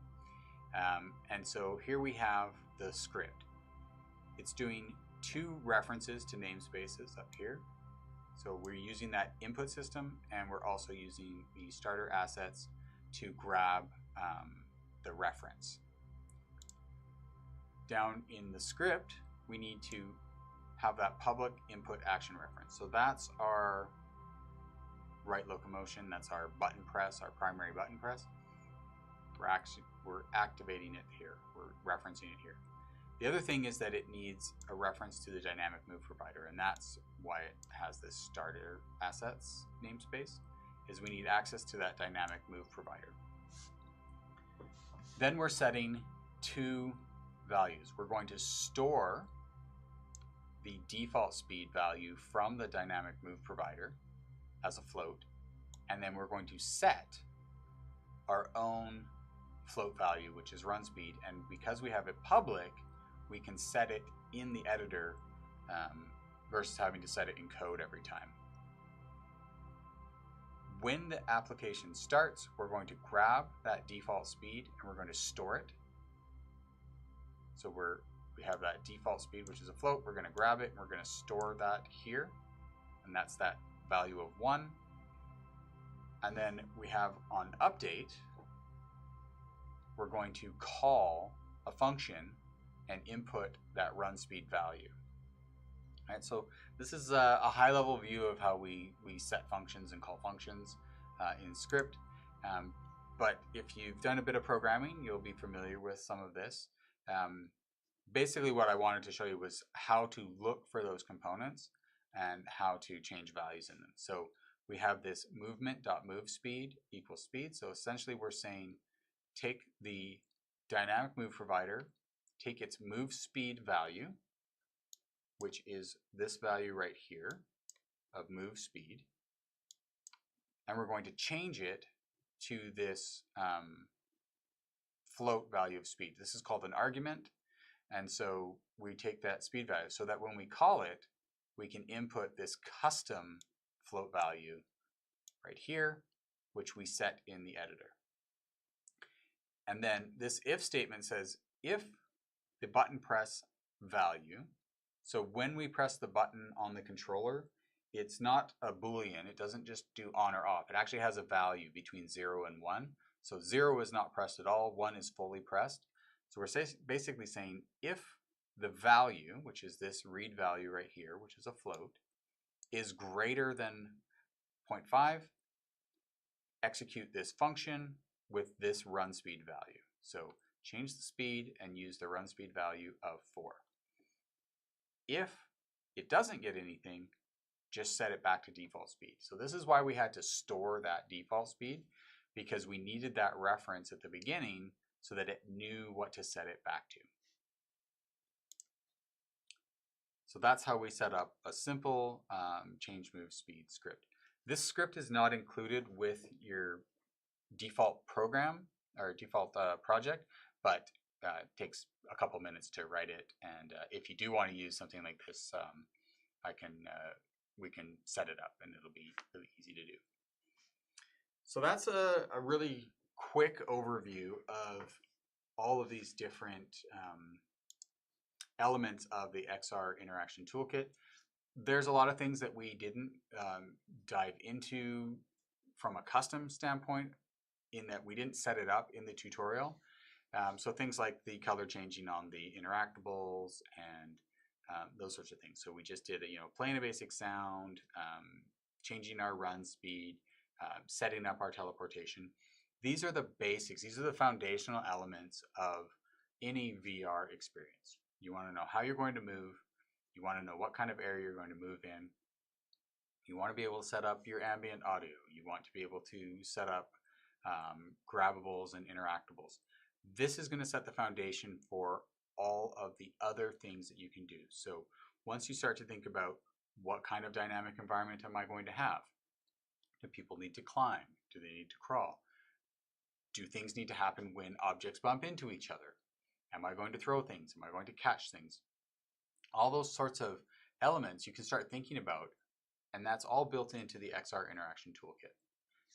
And so here we have the script. It's doing 2 references to namespaces up here. So we're using that input system, and we're also using the starter assets to grab the reference. Down in the script, we need to have that public input action reference. So that's our right locomotion, that's our button press, our primary button press. We're activating it here, we're referencing it here. The other thing is that it needs a reference to the dynamic move provider, and that's why it has this starter assets namespace, is we need access to that dynamic move provider. Then we're setting two values. We're going to store the default speed value from the dynamic move provider as a float, and then we're going to set our own float value, which is run speed, and because we have it public, we can set it in the editor versus having to set it in code every time. When the application starts, we're going to grab that default speed and we're going to store it. So we have that default speed, which is a float. We're going to grab it and we're going to store that here, and that's that value of 1. And then we have on update, we're going to call a function and input that run speed value. All right, so this is a high-level view of how we set functions and call functions in script. But if you've done a bit of programming, you'll be familiar with some of this. Basically, what I wanted to show you was how to look for those components and how to change values in them. So we have this movement.moveSpeed equals speed. So essentially, we're saying take the dynamic move provider, take its move speed value, which is this value right here of move speed, and we're going to change it to this float value of speed. This is called an argument, and so we take that speed value so that when we call it, we can input this custom float value right here, which we set in the editor. And then this if statement says if the button press value, so when we press the button on the controller, it's not a Boolean. It doesn't just do on or off. It actually has a value between 0 and 1. So 0 is not pressed at all, 1 is fully pressed. So we're basically saying if the value, which is this read value right here, which is a float, is greater than 0.5, execute this function with this run speed value. So change the speed and use the run speed value of 4. If it doesn't get anything, just set it back to default speed. So this is why we had to store that default speed, because we needed that reference at the beginning so that it knew what to set it back to. So that's how we set up a simple change move speed script. This script is not included with your default program or default project, but it takes a couple minutes to write it. And if you do want to use something like this, we can set it up and it'll be really easy to do. So that's a really quick overview of all of these different elements of the XR interaction toolkit. There's a lot of things that we didn't dive into from a custom standpoint, in that we didn't set it up in the tutorial. So things like the color changing on the interactables and those sorts of things. So we just did playing a basic sound, changing our run speed, setting up our teleportation. These are the basics. These are the foundational elements of any VR experience. You want to know how you're going to move. You want to know what kind of area you're going to move in. You want to be able to set up your ambient audio. You want to be able to set up grabbables and interactables. This is going to set the foundation for all of the other things that you can do. So once you start to think about what kind of dynamic environment am I going to have? Do people need to climb? Do they need to crawl? Do things need to happen when objects bump into each other? Am I going to throw things? Am I going to catch things? All those sorts of elements you can start thinking about, and that's all built into the XR Interaction Toolkit.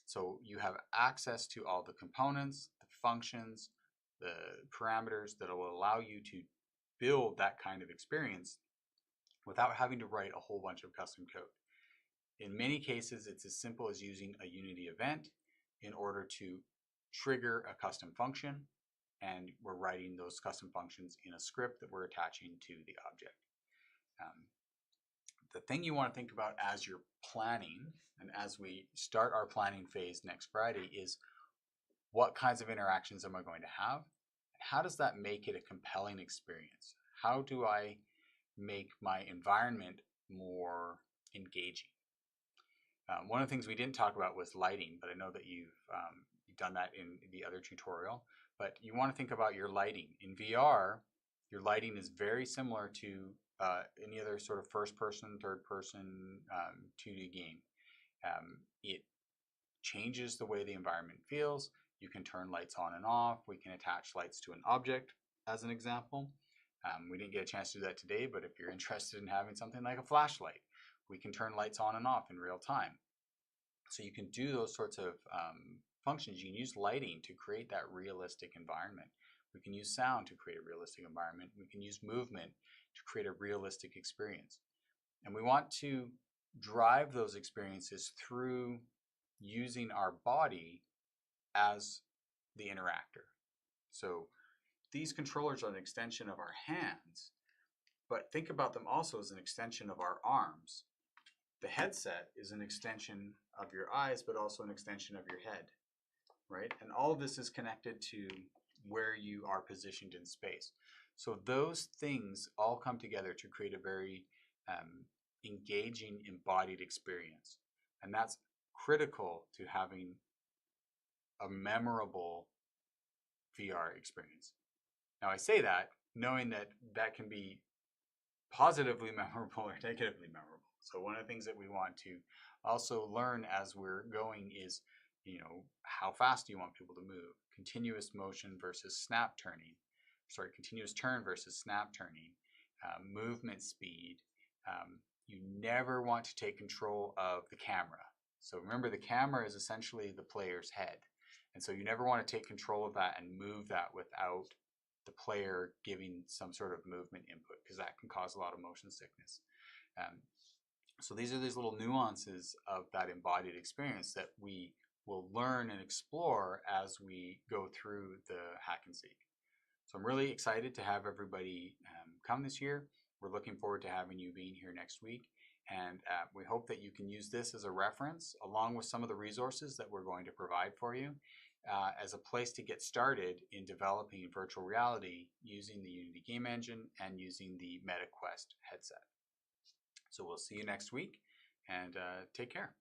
So you have access to all the components, the functions, the parameters that will allow you to build that kind of experience without having to write a whole bunch of custom code. In many cases, it's as simple as using a Unity event in order to trigger a custom function. and we're writing those custom functions in a script that we're attaching to the object. The thing you want to think about as you're planning and as we start our planning phase next Friday is what kinds of interactions am I going to have? And how does that make it a compelling experience? How do I make my environment more engaging? One of the things we didn't talk about was lighting, but I know that you've done that in the other tutorial. But you want to think about your lighting. In VR, your lighting is very similar to any other sort of first-person, third-person 2D game. It changes the way the environment feels. You can turn lights on and off. We can attach lights to an object, as an example. We didn't get a chance to do that today, but if you're interested in having something like a flashlight, we can turn lights on and off in real time. So you can do those sorts of functions. You can use lighting to create that realistic environment. We can use sound to create a realistic environment. We can use movement to create a realistic experience. And we want to drive those experiences through using our body as the interactor. So these controllers are an extension of our hands, but think about them also as an extension of our arms. The headset is an extension of your eyes, but also an extension of your head, right? And all of this is connected to where you are positioned in space. So those things all come together to create a very engaging embodied experience. And that's critical to having a memorable VR experience. Now I say that knowing that that can be positively memorable or negatively memorable. So one of the things that we want to also learn as we're going is, how fast do you want people to move? Continuous motion versus snap turning. Continuous turn versus snap turning. Movement speed. You never want to take control of the camera. So remember, the camera is essentially the player's head. And so you never want to take control of that and move that without the player giving some sort of movement input, because that can cause a lot of motion sickness. So these are these little nuances of that embodied experience that we will learn and explore as we go through the hack and seek. So I'm really excited to have everybody come this year. We're looking forward to having you being here next week. And we hope that you can use this as a reference along with some of the resources that we're going to provide for you as a place to get started in developing virtual reality using the Unity game engine and using the MetaQuest headset. So we'll see you next week, and take care.